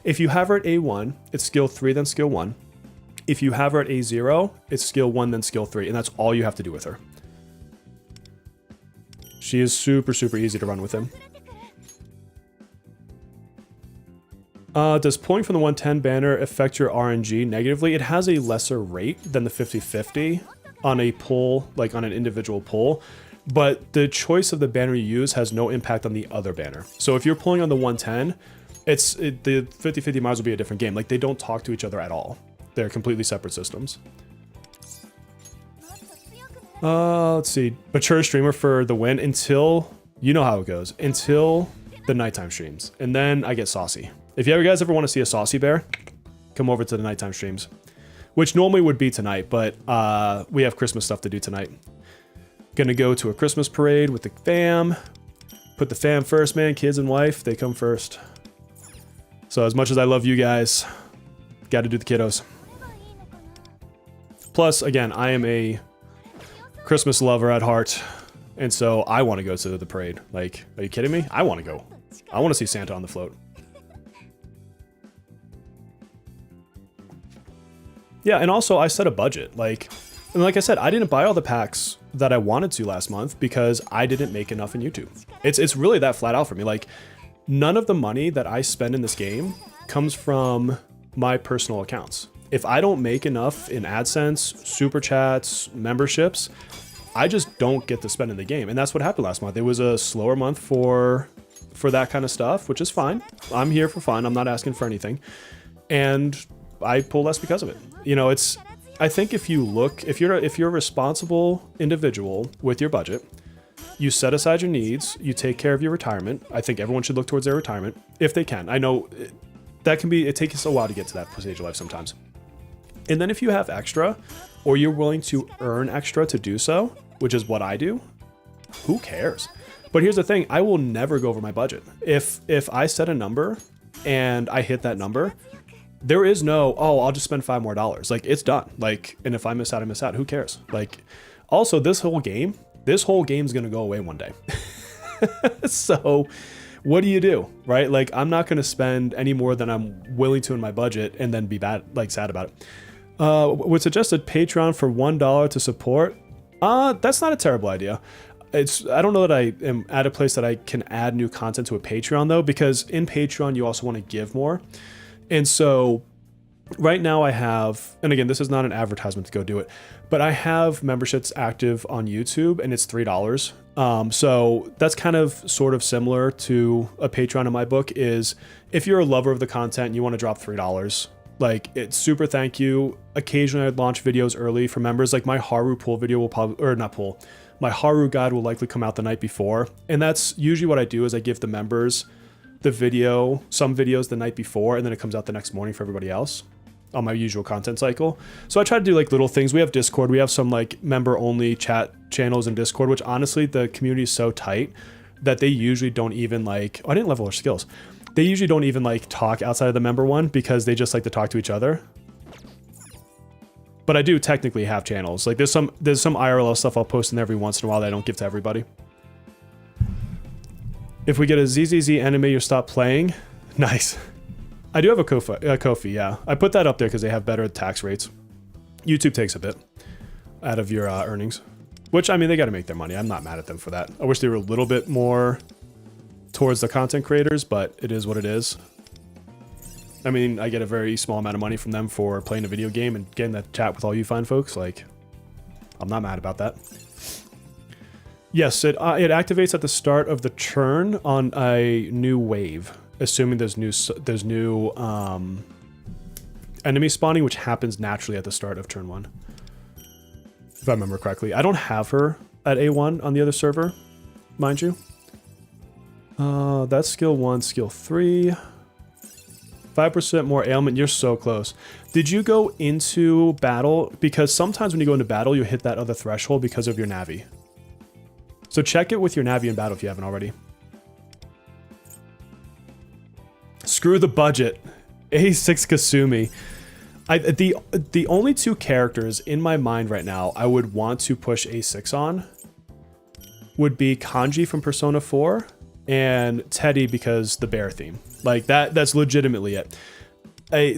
if you have her at A1, it's skill 3, then skill 1. If you have her at A0, it's skill 1, then skill 3. And that's all you have to do with her. She is super, super easy to run with him. Does pulling from the 110 banner affect your RNG negatively? It has a lesser rate than the 50-50 on a pull, like on an individual pull. But the choice of the banner you use has no impact on the other banner. So if you're pulling on the 110, the 50-50 might as well be a different game. Like, they don't talk to each other at all. They're completely separate systems. Let's see. Mature streamer for the win until... You know how it goes. Until the nighttime streams. And then I get saucy. If you guys ever want to see a saucy bear, come over to the nighttime streams. which normally would be tonight, but we have Christmas stuff to do tonight. Gonna go to a Christmas parade with the fam. Put the fam first, man. Kids and wife, they come first. So as much as I love you guys, got to do the kiddos. Plus, again, I am a Christmas lover at heart, and so I want to go to the parade. Like, are you kidding me? I want to go. I want to see Santa on the float. Yeah, and also I set a budget. And like I said, I didn't buy all the packs that I wanted to last month because I didn't make enough in YouTube. It's really that flat out for me. Like, none of the money that I spend in this game comes from my personal accounts. If I don't make enough in AdSense, Super Chats, memberships, I just don't get to spend in the game. And that's what happened last month. It was a slower month for that kind of stuff, which is fine. I'm here for fun. I'm not asking for anything. And I pull less because of it. You know, I think if you're a responsible individual with your budget, you set aside your needs, you take care of your retirement. I think everyone should look towards their retirement if they can. I know it takes a while to get to that stage of life sometimes. And then if you have extra, or you're willing to earn extra to do so, which is what I do, who cares? But here's the thing, I will never go over my budget. If I set a number and I hit that number, there is no, oh, I'll just spend $5 more. Like, it's done. Like, and if I miss out, I miss out. Who cares? Like, also this whole game's gonna go away one day. So what do? Right? Like, I'm not gonna spend any more than I'm willing to in my budget and then be sad about it. Would suggest a Patreon for $1 to support. That's not a terrible idea. I don't know that I am at a place that I can add new content to a Patreon though, because in Patreon, you also want to give more. And so right now I have, and again, this is not an advertisement to go do it, but I have memberships active on YouTube and it's $3. So that's kind of sort of similar to a Patreon in my book. Is if you're a lover of the content and you want to drop $3, like, it's super thank you. Occasionally I'd launch videos early for members. Like my Haru pool video will probably, or not pool, my Haru guide will likely come out the night before. And that's usually what I do is I give the members the video, some videos the night before, and then it comes out the next morning for everybody else on my usual content cycle. So I try to do like little things. We have Discord. We have some like member only chat channels in Discord, which honestly, the community is so tight that they usually don't even like, oh, I didn't level our skills. They usually don't even like talk outside of the member one because they just like to talk to each other. But I do technically have channels. Like there's some IRL stuff I'll post in there every once in a while that I don't give to everybody. If we get a ZZZ anime, you stop playing. Nice. I do have a Ko-fi, yeah. I put that up there because they have better tax rates. YouTube takes a bit out of your earnings, which, I mean, they got to make their money. I'm not mad at them for that. I wish they were a little bit more towards the content creators, but it is what it is. I mean, I get a very small amount of money from them for playing a video game and getting that chat with all you fine folks. Like, I'm not mad about that. Yes, it activates at the start of the turn on a new wave, assuming there's new enemy spawning, which happens naturally at the start of turn 1. If I remember correctly. I don't have her at A1 on the other server, mind you. That's skill 1, skill 3. 5% more ailment. You're so close. Did you go into battle? Because sometimes when you go into battle, you hit that other threshold because of your Navi. So check it with your Navi in battle if you haven't already. Screw the budget. A6 Kasumi. The only two characters in my mind right now I would want to push A6 on would be Kanji from Persona 4 and Teddy because the bear theme. Like that's legitimately it.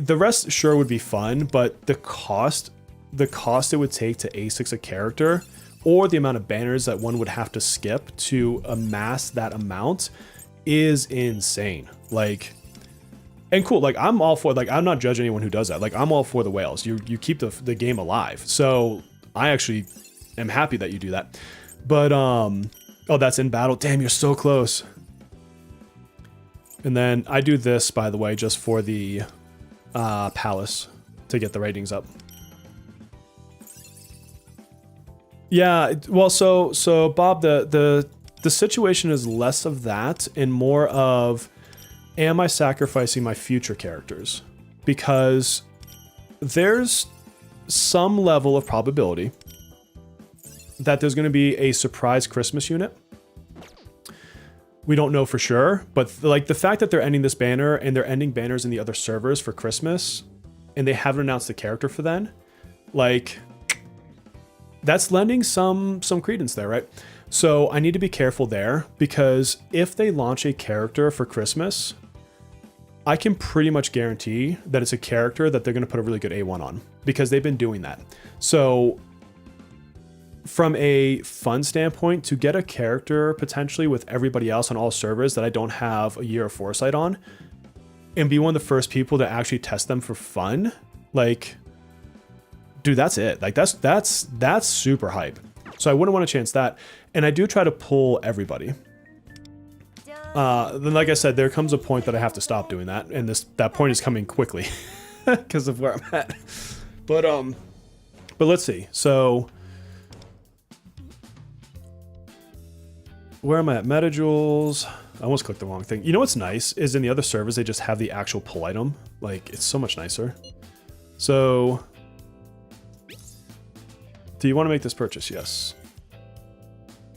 The rest sure would be fun, but the cost it would take to A6 a character, or the amount of banners that one would have to skip to amass that amount, is insane. Like, and cool, like I'm all for, like, I'm not judging anyone who does that. Like, I'm all for the whales. You keep the game alive. So I actually am happy that you do that. But oh, that's in battle. Damn, you're so close. And then I do this, by the way, just for the palace to get the ratings up. Yeah, well, so Bob, the situation is less of that and more of, am I sacrificing my future characters? Because there's some level of probability that there's going to be a surprise Christmas unit. We don't know for sure, but like the fact that they're ending this banner and they're ending banners in the other servers for Christmas and they haven't announced the character for then, like that's lending some credence there, right? So I need to be careful there because if they launch a character for Christmas, I can pretty much guarantee that it's a character that they're going to put a really good A1 on because they've been doing that. So from a fun standpoint, to get a character potentially with everybody else on all servers that I don't have a year of foresight on and be one of the first people to actually test them for fun, like, dude, that's it. Like that's super hype. So I wouldn't want to chance that. And I do try to pull everybody. Then like I said, there comes a point that I have to stop doing that. And that point is coming quickly because of where I'm at. But let's see. So where am I at? Metajoules. I almost clicked the wrong thing. You know what's nice is in the other servers, they just have the actual pull item. Like, it's so much nicer. So, do you want to make this purchase? Yes.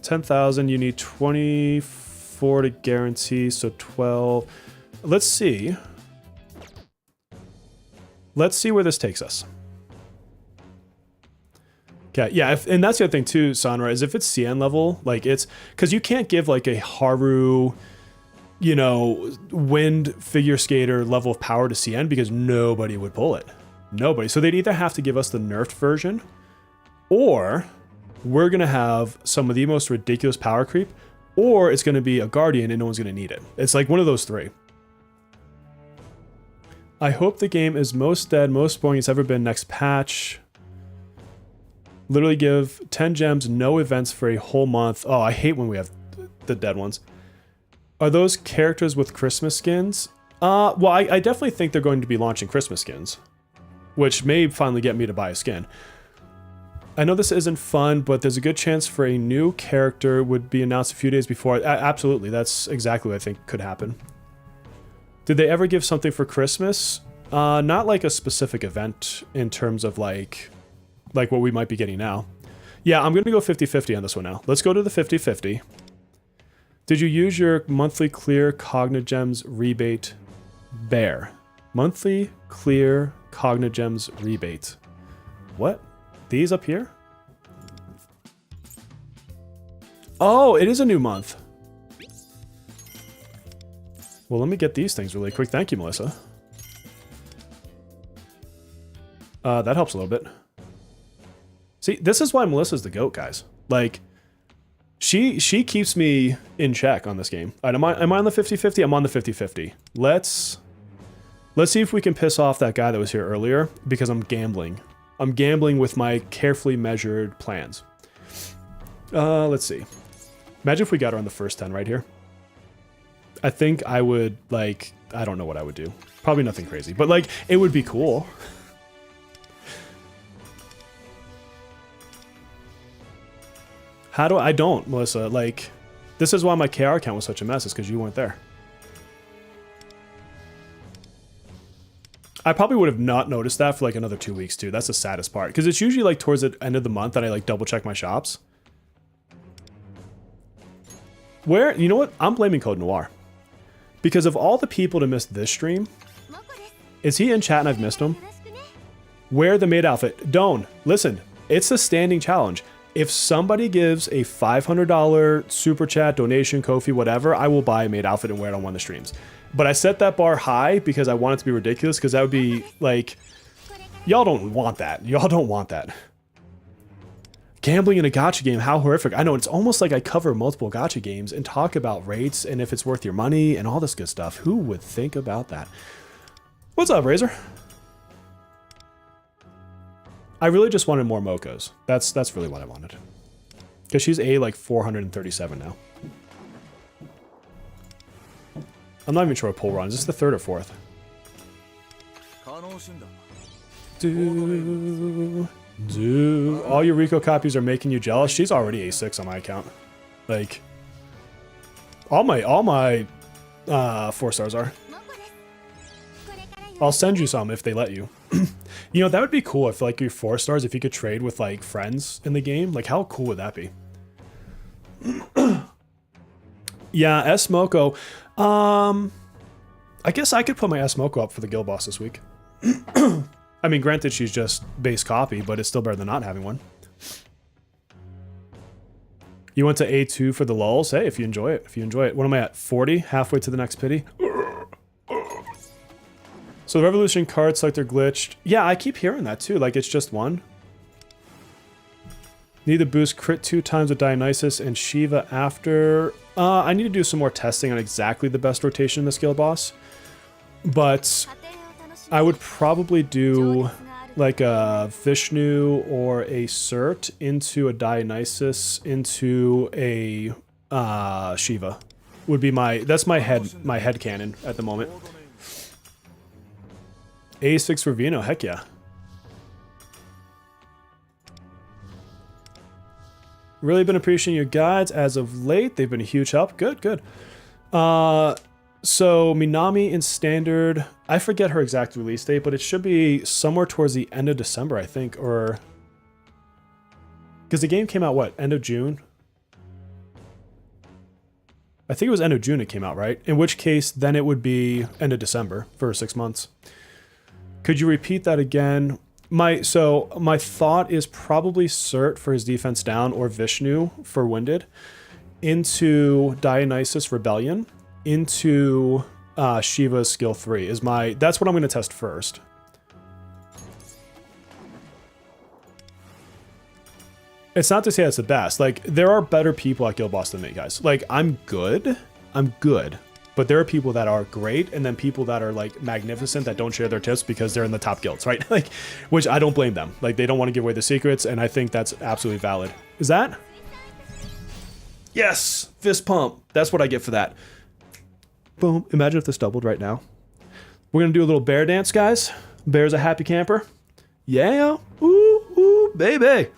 10,000, you need 24 to guarantee, so 12. Let's see. Let's see where this takes us. Okay, yeah, and that's the other thing too, Sonra, is if it's CN level, like it's, because you can't give like a Haru, you know, wind figure skater level of power to CN because nobody would pull it. Nobody. So they'd either have to give us the nerfed version, or we're going to have some of the most ridiculous power creep, or it's going to be a Guardian and no one's going to need it. It's like one of those three. I hope the game is most dead, most boring it's ever been next patch. Literally give 10 gems, no events for a whole month. Oh, I hate when we have the dead ones. Are those characters with Christmas skins? Well, I definitely think they're going to be launching Christmas skins, which may finally get me to buy a skin. I know this isn't fun, but there's a good chance for a new character would be announced a few days before. Absolutely, that's exactly what I think could happen. Did they ever give something for Christmas? Not like a specific event in terms of like what we might be getting now. Yeah, I'm going to go 50-50 on this one now. Let's go to the 50-50. Did you use your monthly clear Cognigems rebate? Bear. Monthly clear Cognigems rebate. What? These up here? Oh, it is a new month. Well, let me get these things really quick. Thank you, Melissa. That helps a little bit. See, this is why Melissa's the GOAT, guys. Like, she keeps me in check on this game. All right, am I on the 50-50? I'm on the 50-50. Let's see if we can piss off that guy that was here earlier, because I'm gambling. I'm gambling with my carefully measured plans. Let's see. Imagine if we got her on the first 10 right here. I think I would, like, I don't know what I would do. Probably nothing crazy, but, like, it would be cool. How do I don't, Melissa? Like, this is why my KR account was such a mess, is because you weren't there. I probably would have not noticed that for like another 2 weeks too. That's the saddest part, because it's usually like towards the end of the month that I like double check my shops. Where, you know what? I'm blaming Code Noir. Because of all the people to miss this stream, is he in chat and I've missed him? Wear the maid outfit. Don't. Listen, it's a standing challenge. If somebody gives a $500 super chat, donation, Ko-fi, whatever, I will buy a maid outfit and wear it on one of the streams. But I set that bar high because I want it to be ridiculous, because that would be like, y'all don't want that. Y'all don't want that. Gambling in a gacha game, how horrific. I know, it's almost like I cover multiple gacha games and talk about rates and if it's worth your money and all this good stuff. Who would think about that? What's up, Razor? I really just wanted more Mokos. That's really what I wanted. Because she's a like 437 now. I'm not even sure what poll we're on. Is this the third or fourth? All your Rico copies are making you jealous. She's already A6 on my account. Like, all my 4 stars are. I'll send you some if they let you. You know, that would be cool if like your 4 stars, if you could trade with like friends in the game. Like how cool would that be? Yeah, S Moko. I guess I could put my S Moko up for the guild boss this week. I mean, granted, she's just base copy, but it's still better than not having one. You went to A2 for the lulls? Hey, if you enjoy it, if you enjoy it. What am I at? 40? Halfway to the next pity? So the Revolution card selector glitched. Yeah, I keep hearing that too. Like, it's just one. Need to boost crit 2 times with Dionysus and Shiva after. I need to do some more testing on exactly the best rotation in this guild boss. But I would probably do like a Vishnu or a Cert into a Dionysus into a Shiva. Would be that's my head canon at the moment. A6 for Vino, heck yeah. Really been appreciating your guides as of late. They've been a huge help. Good, good. So Minami in standard, I forget her exact release date, but it should be somewhere towards the end of December, I think, or because the game came out what, end of June? I think it was end of June it came out, right? In which case, then it would be end of December for 6 months. Could you repeat that again? My thought is probably Cert for his defense down or Vishnu for Winded into Dionysus Rebellion into Shiva's skill 3 is that's what I'm going to test first. It's not to say that's the best. Like, there are better people at Guild Boss than me, guys. Like, I'm good, but there are people that are great, and then people that are like magnificent that don't share their tips because they're in the top guilds, right? Like, which I don't blame them. Like, they don't want to give away the secrets, and I think that's absolutely valid. Is that? Yes, fist pump. That's what I get for that. Boom. Imagine if this doubled right now. We're gonna do a little bear dance, guys. Bear's a happy camper. Yeah. Ooh, ooh, baby.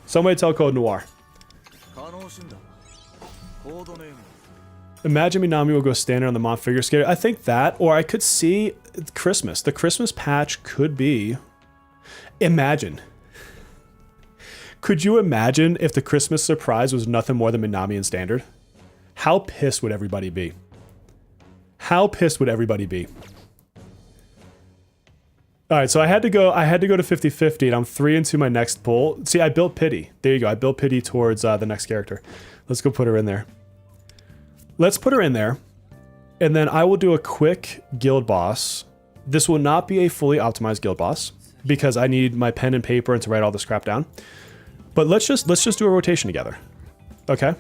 Somebody tell code Noir. Imagine Minami will go standing on the Mont figure skater. I think that, or I could see Christmas. The Christmas patch could be. Imagine. Could you imagine if the Christmas surprise was nothing more than Minami in standard? How pissed would everybody be? How pissed would everybody be? All right, so I had to go to 50-50, and I'm 3 into my next pull. See, I built pity. There you go. I built pity towards the next character. Let's go put her in there. Let's put her in there, and then I will do a quick guild boss. This will not be a fully optimized guild boss because I need my pen and paper and to write all this crap down. But let's just do a rotation together. Okay?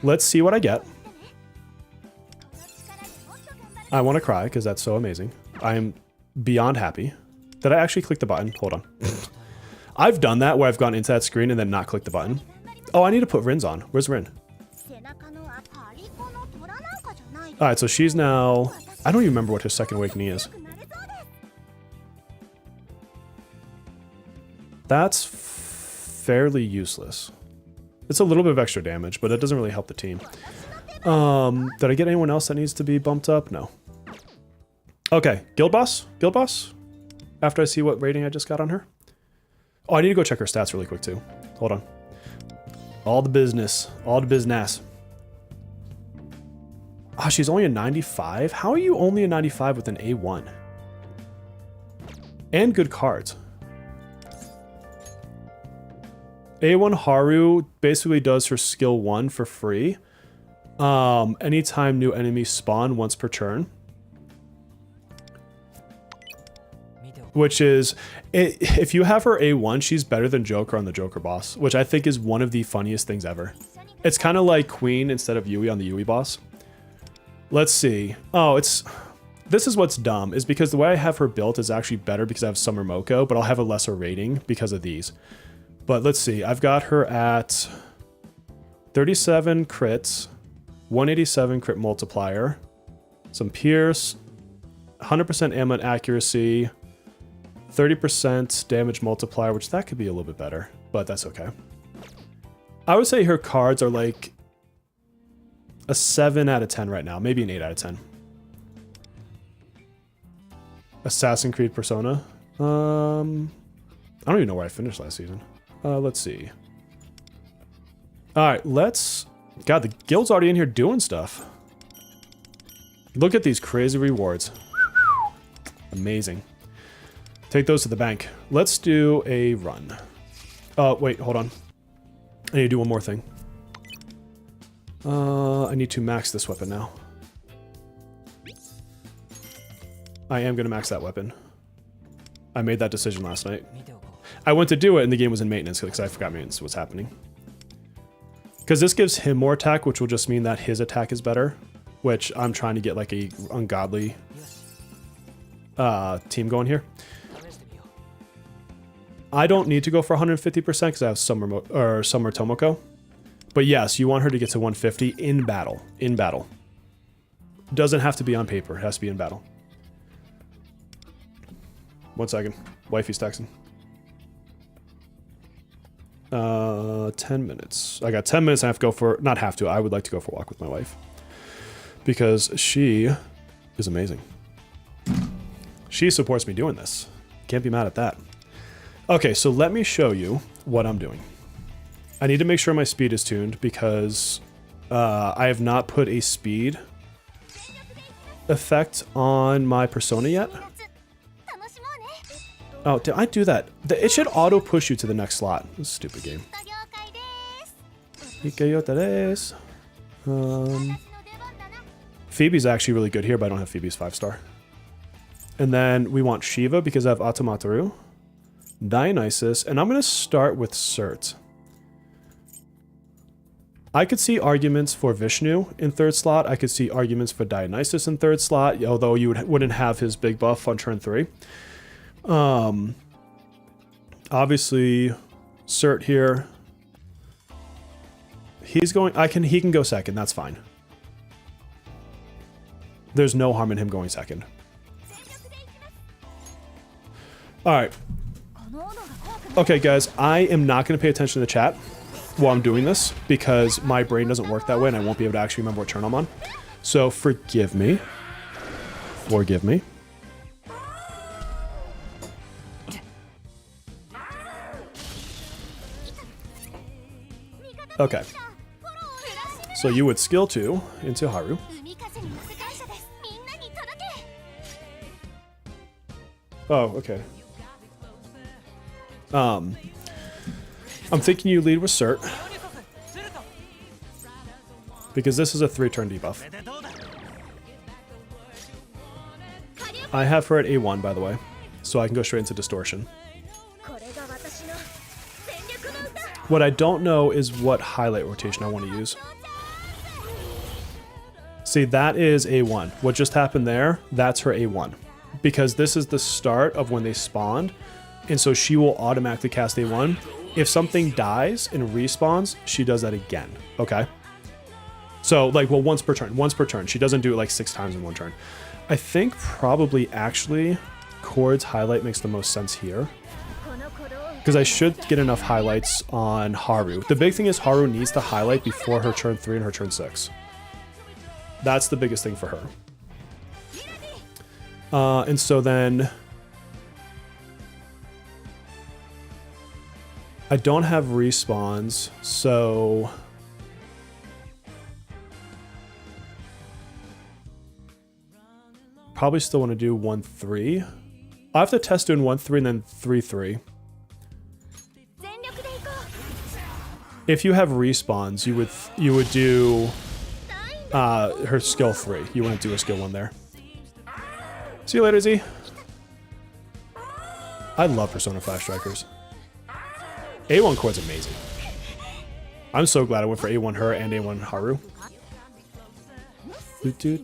Let's see what I get. I want to cry because that's so amazing. I am beyond happy. Did I actually click the button? Hold on. I've done that where I've gone into that screen and then not clicked the button. Oh, I need to put Rin's on. Where's Rin? Alright, so she's now... I don't even remember what her second awakening is. That's fairly useless. It's a little bit of extra damage, but it doesn't really help the team. Did I get anyone else that needs to be bumped up? No. Okay, guild boss? Guild boss? After I see what rating I just got on her? Oh, I need to go check her stats really quick too. Hold on. All the business. All the business. Oh, she's only a 95? How are you only a 95 with an A1? And good cards. A1 Haru basically does her skill 1 for free. Anytime new enemies spawn once per turn. Which is, if you have her A1, she's better than Joker on the Joker boss, which I think is one of the funniest things ever. It's kind of like Queen instead of Yui on the Yui boss. Let's see. Oh, this is what's dumb, is because the way I have her built is actually better because I have Summer Moko, but I'll have a lesser rating because of these. But let's see. I've got her at 37 crits, 187 crit multiplier, some pierce, 100% ammo and accuracy, 30% damage multiplier, which that could be a little bit better, but that's okay. I would say her cards are like a 7 out of 10 right now, maybe an 8 out of 10. Assassin's Creed Persona. I don't even know where I finished last season. Let's see. All right, let's... God, the guild's already in here doing stuff. Look at these crazy rewards. Amazing. Take those to the bank. Let's do a run. Oh, wait, hold on. I need to do one more thing. I need to max this weapon now. I am going to max that weapon. I made that decision last night. I went to do it and the game was in maintenance because I forgot maintenance was happening. Because this gives him more attack, which will just mean that his attack is better. Which I'm trying to get like a ungodly team going here. I don't need to go for 150% because I have Summer Tomoko. But yes, you want her to get to 150 in battle. In battle. Doesn't have to be on paper. It has to be in battle. 1 second. Wifey's texting. 10 minutes. I got 10 minutes. I have to go for... Not have to. I would like to go for a walk with my wife. Because she is amazing. She supports me doing this. Can't be mad at that. Okay, so let me show you what I'm doing. I need to make sure my speed is tuned because I have not put a speed effect on my persona yet. Oh, did I do that? It should auto push you to the next slot. This stupid game. Phoebe's actually really good here, but I don't have Phoebe's 5-star. And then we want Shiva because I have Automataru, Dionysus, and I'm going to start with Cert. I could see arguments for Vishnu in 3rd slot. I could see arguments for Dionysus in 3rd slot, although you wouldn't have his big buff on turn 3. Obviously, Cert here. He's going. He can go second. That's fine. There's no harm in him going second. All right. Okay, guys. I am not going to pay attention to the chat while I'm doing this because my brain doesn't work that way, and I won't be able to actually remember what turn I'm on. So forgive me. Forgive me. Okay. So you would skill 2 into Haru. Oh, okay. I'm thinking you lead with Cert. Because this is a 3-turn debuff. I have her at A1, by the way. So I can go straight into Distortion. What I don't know is what highlight rotation I want to use. See, that is A1. What just happened there, that's her A1. Because this is the start of when they spawned, and so she will automatically cast A1. If something dies and respawns, she does that again, okay? So, like, well, once per turn. She doesn't do it like 6 times in 1 turn. I think probably actually Chord's highlight makes the most sense here. Because I should get enough highlights on Haru. The big thing is Haru needs to highlight before her turn 3 and her turn 6. That's the biggest thing for her. And so then... I don't have respawns, so... Probably still want to do 1-3. I'll have to test doing 1-3 and then 3-3. If you have respawns, you would do her skill 3. You wouldn't do a skill 1 there. See you later, Z. I love Persona Flash Strikers. A1 Chord's amazing. I'm so glad I went for A1 her and A1 Haru. Dun, dun,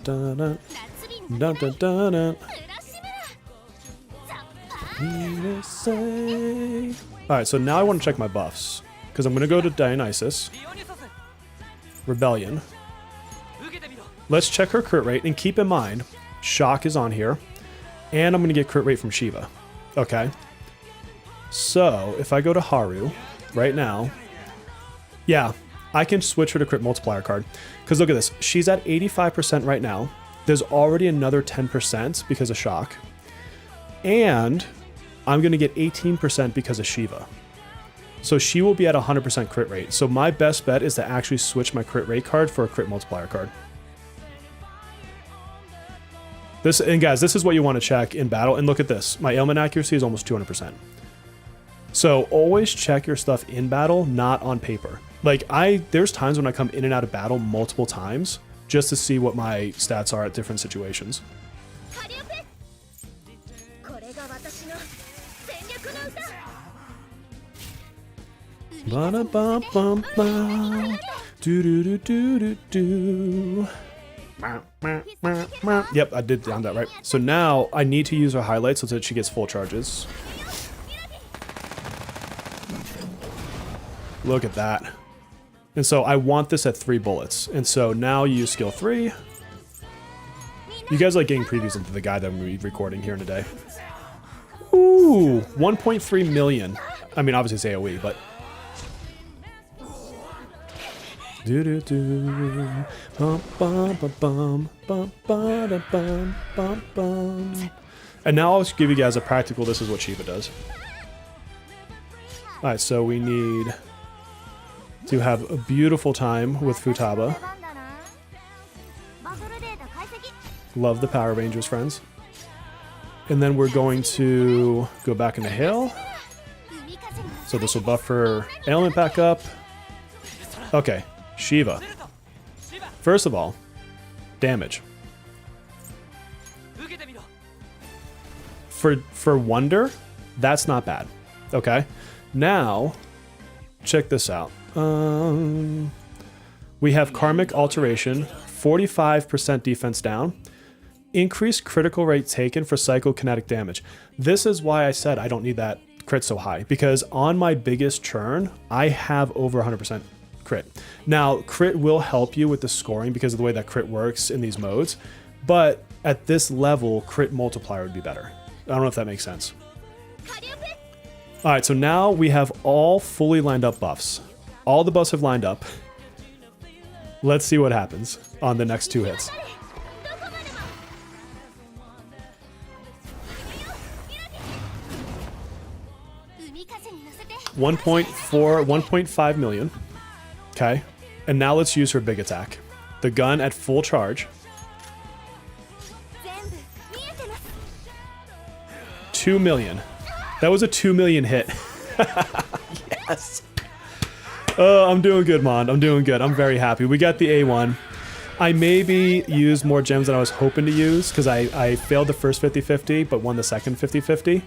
dun, dun. Dun, dun, dun, dun. Alright, so now I want to check my buffs. Because I'm going to go to Dionysus. Rebellion. Let's check her crit rate. And keep in mind, Shock is on here. And I'm going to get crit rate from Shiva. Okay. So, if I go to Haru right now. Yeah, I can switch her to crit multiplier card. Because look at this. She's at 85% right now. There's already another 10% because of shock. And I'm going to get 18% because of Shiva. So she will be at 100% crit rate. So my best bet is to actually switch my crit rate card for a crit multiplier card. And guys, this is what you want to check in battle. And look at this. My ailment accuracy is almost 200%. So always check your stuff in battle, not on paper. Like there's times when I come in and out of battle multiple times just to see what my stats are at different situations. Yep, I did down that right. So now I need to use her highlights so that she gets full charges. Look at that. And so I want this at 3 bullets. And so now you use skill 3. You guys like getting previews into the guide that I'm going to be recording here in a day. Ooh, 1.3 million. I mean, obviously it's AoE, but... And now I'll give you guys a practical, this is what Shiva does. Alright, so we need to have a beautiful time with Futaba. Love the Power Rangers, friends. And then we're going to go back into Hail. So this will buff her ailment back up. Okay, Shiva. First of all, damage. For Wonder, that's not bad. Okay, now check this out. We have Karmic Alteration, 45% defense down. Increased critical rate taken for psychokinetic damage. This is why I said I don't need that crit so high, because on my biggest churn, I have over 100% crit. Now, crit will help you with the scoring because of the way that crit works in these modes, but at this level, crit multiplier would be better. I don't know if that makes sense. All right, so now we have all fully lined up buffs. All the buffs have lined up. Let's see what happens on the next 2 hits. $1.5 million. Okay. And now let's use her big attack. The gun at full charge. 2 million. That was a 2 million hit. Yes. I'm doing good, Mon. I'm doing good. I'm very happy. We got the A1. I maybe used more gems than I was hoping to use because I failed the first 50-50 but won the second 50-50.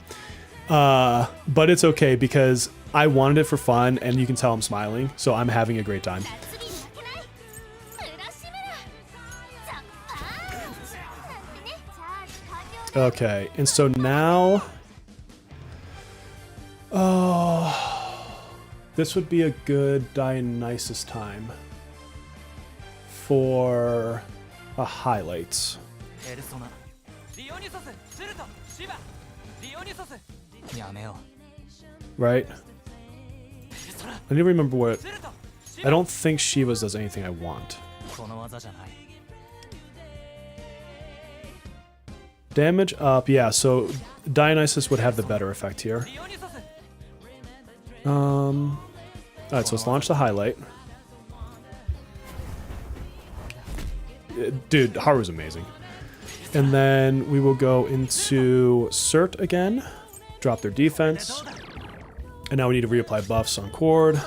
But it's okay because I wanted it for fun and you can tell I'm smiling, so I'm having a great time. Okay, and so now... Oh, this would be a good Dionysus time for a highlights. Right? I need to remember what... I don't think Shiva's does anything I want. Damage up, yeah, so Dionysus would have the better effect here. Alright, so let's launch the highlight. Dude, Haru's amazing. And then we will go into Cert again. Drop their defense. And now we need to reapply buffs on Cord.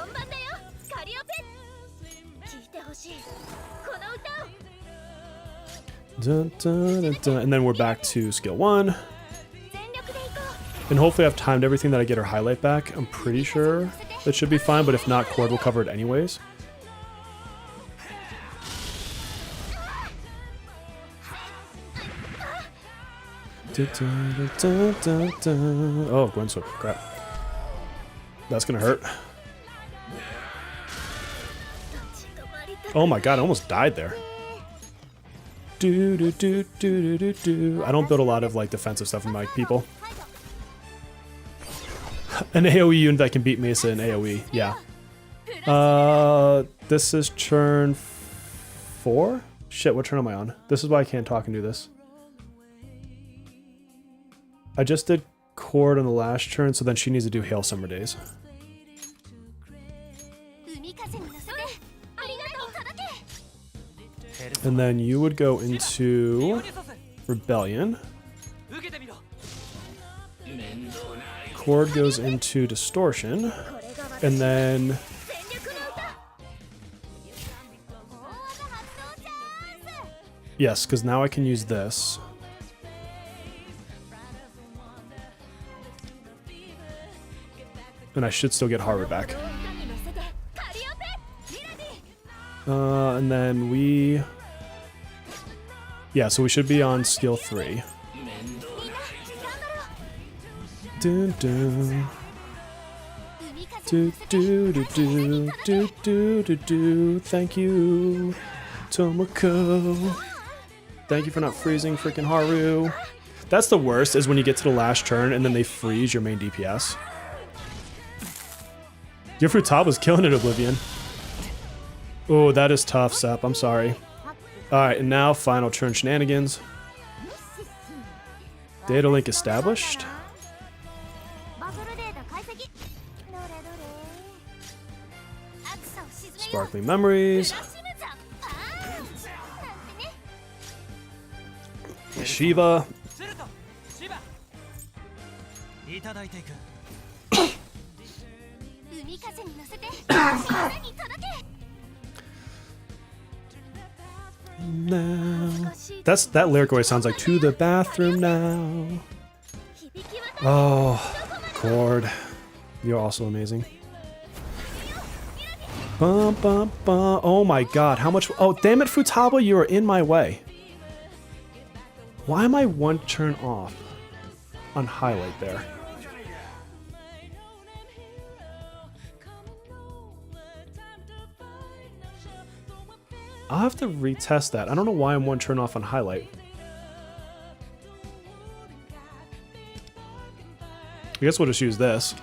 Dun, dun, dun, dun. And then we're back to skill 1. And hopefully I've timed everything that I get her highlight back. I'm pretty sure that should be fine, but if not, Cord will cover it anyways. Dun, dun, dun, dun, dun. Oh, Gwen Swip. Crap. That's gonna hurt. Oh my god, I almost died there. Do, do, do, do, do, do. I don't build a lot of like defensive stuff in my people. An AoE unit that can beat Mesa in AoE, yeah. This is turn 4? Shit, what turn am I on? This is why I can't talk and do this. I just did Chord on the last turn, so then she needs to do Hail Summer Days. And then you would go into Rebellion. Chord goes into Distortion. And then... Yes, because now I can use this. And I should still get Haru back. And then we... Yeah, so we should be on skill 3. Dun, dun. Do, do, do, do, do, do, do, do. Thank you, Tomoko. Thank you for not freezing freaking Haru. That's the worst, is when you get to the last turn and then they freeze your main DPS. Your Futaba killing it, Oblivion. Oh, that is tough, Sep. I'm sorry. Alright, and now final turn shenanigans. Data link established. Sparkling memories. Shiva. Now. That lyric always sounds like "to the bathroom now." Oh, Chord, you're also amazing. Bum, bum, bum. Oh my god, how much? Oh, damn it, Futaba, you are in my way. Why am I one turn off on highlight there? I'll have to retest that. I don't know why I'm one turn off on highlight. I guess we'll just use this.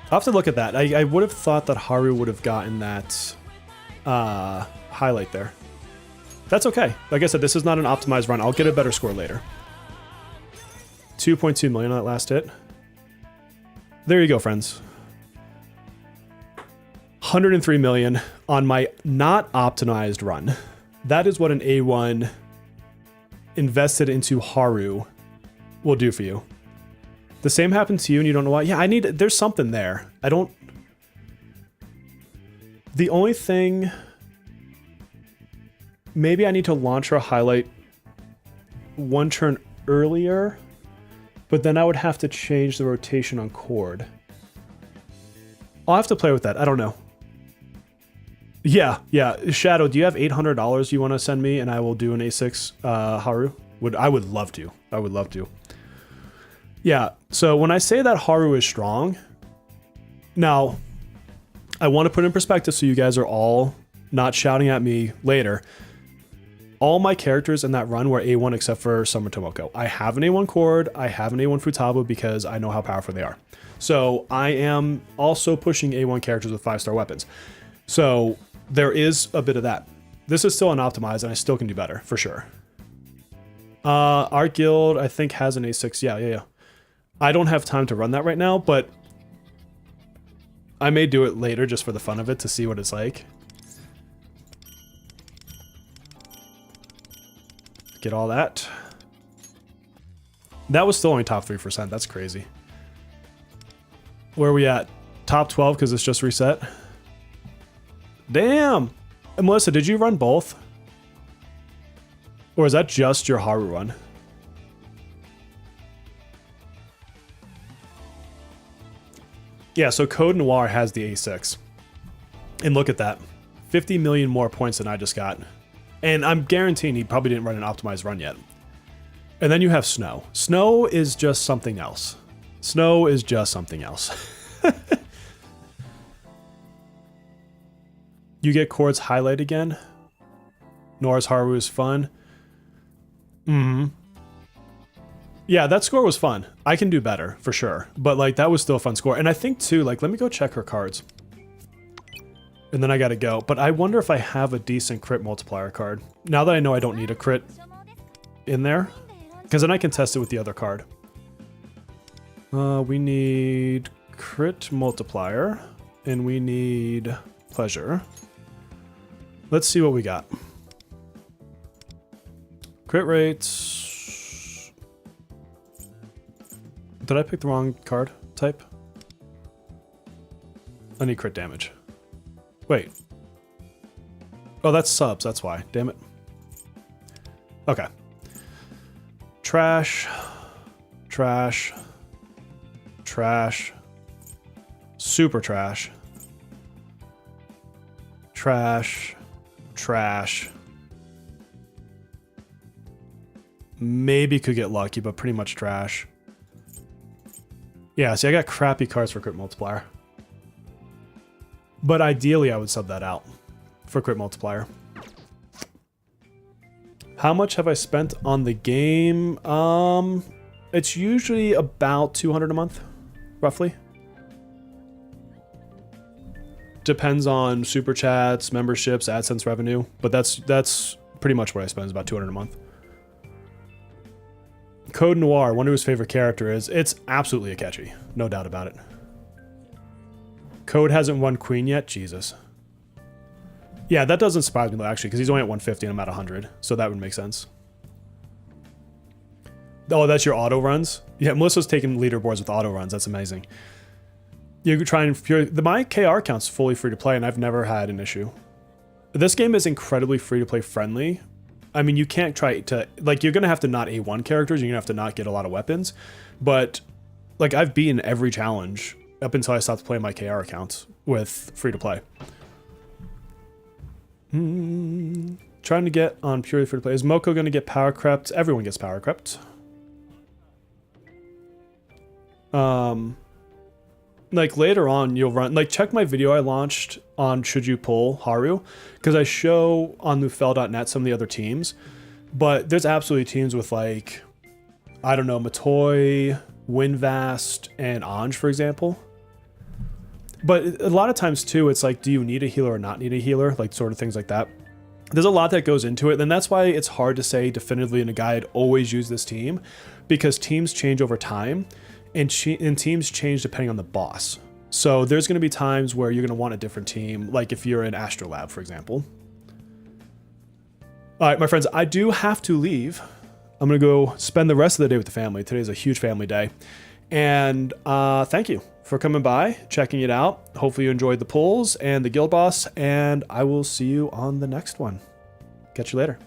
I'll have to look at that. I would have thought that Haru would have gotten that highlight there. That's okay. Like I said, this is not an optimized run. I'll get a better score later. 2.2 million on that last hit. There you go, friends. 103 million on my not optimized run. That is what an A1 invested into Haru will do for you. The same happened to you and you don't know why. Yeah, there's something there. The only thing, maybe I need to launch her highlight one turn earlier, but then I would have to change the rotation on Chord. I'll have to play with that. I don't know. Yeah. Shadow, do you have $800 you want to send me and I will do an A6 Haru? I would love to. I would love to. Yeah, so when I say that Haru is strong, now, I want to put in perspective so you guys are all not shouting at me later. All my characters in that run were A1 except for Summer Tomoko. I have an A1 Chord, I have an A1 Futaba because I know how powerful they are. So I am also pushing A1 characters with 5-star weapons. So there is a bit of that. This is still unoptimized and I still can do better, for sure. Our guild, I think, has an A6. Yeah. I don't have time to run that right now, but I may do it later just for the fun of it to see what it's like. Get all that. That was still only top 3%. That's crazy. Where are we at? Top 12 because it's just reset? Damn! And Melissa, did you run both? Or is that just your Haru run? Yeah, so Code Noir has the A6. And look at that. 50 million more points than I just got. And I'm guaranteeing he probably didn't run an optimized run yet. And then you have Snow. Snow is just something else. Snow is just something else. You get Chord's highlight again. Noir's Haru is fun. Yeah, that score was fun. I can do better, for sure. But, like, that was still a fun score. And I think, too, like, let me go check her cards. And then I gotta go. But I wonder if I have a decent crit multiplier card. Now that I know I don't need a crit in there. Because then I can test it with the other card. We need crit multiplier. And we need pleasure. Let's see what we got. Crit rates. Did I pick the wrong card type? I need crit damage. Wait. Oh, that's subs. That's why. Damn it. Okay. Trash. Trash. Trash. Super trash. Trash. Trash. Maybe could get lucky, but pretty much trash. Yeah, see, I got crappy cards for crit multiplier. But ideally, I would sub that out for crit multiplier. How much have I spent on the game? It's usually about 200 a month, roughly. Depends on super chats, memberships, AdSense revenue, but that's pretty much what I spend, is about 200 a month. Code Noir, wonder who his favorite character is. It's absolutely Akechi, no doubt about it. Code hasn't won Queen yet? Jesus. Yeah, that doesn't surprise me though, actually, because he's only at 150 and I'm at 100, so that would make sense. Oh, that's your auto runs? Yeah, Melissa's taking leaderboards with auto runs. That's amazing. You could try and... My KR account's fully free to play, and I've never had an issue. This game is incredibly free to play friendly. I mean, you can't try to... Like, you're going to have to not A1 characters. You're going to have to not get a lot of weapons. But, like, I've beaten every challenge up until I stopped playing my KR accounts with free to play. Trying to get on purely free to play. Is Moko going to get power crept? Everyone gets power crept. Like later on you'll run, like check my video I launched on should you pull Haru, because I show on Lufel.net some of the other teams, but there's absolutely teams with like, I don't know, Matoy, Winvast, and Anj, for example. But a lot of times too, it's like, do you need a healer or not need a healer? Like sort of things like that. There's a lot that goes into it, and that's why it's hard to say definitively in a guide, always use this team, because teams change over time. And teams change depending on the boss. So there's going to be times where you're going to want a different team, like if you're in Astrolab, for example. All right, my friends, I do have to leave. I'm going to go spend the rest of the day with the family. Today's a huge family day. And thank you for coming by, checking it out. Hopefully you enjoyed the pulls and the guild boss, and I will see you on the next one. Catch you later.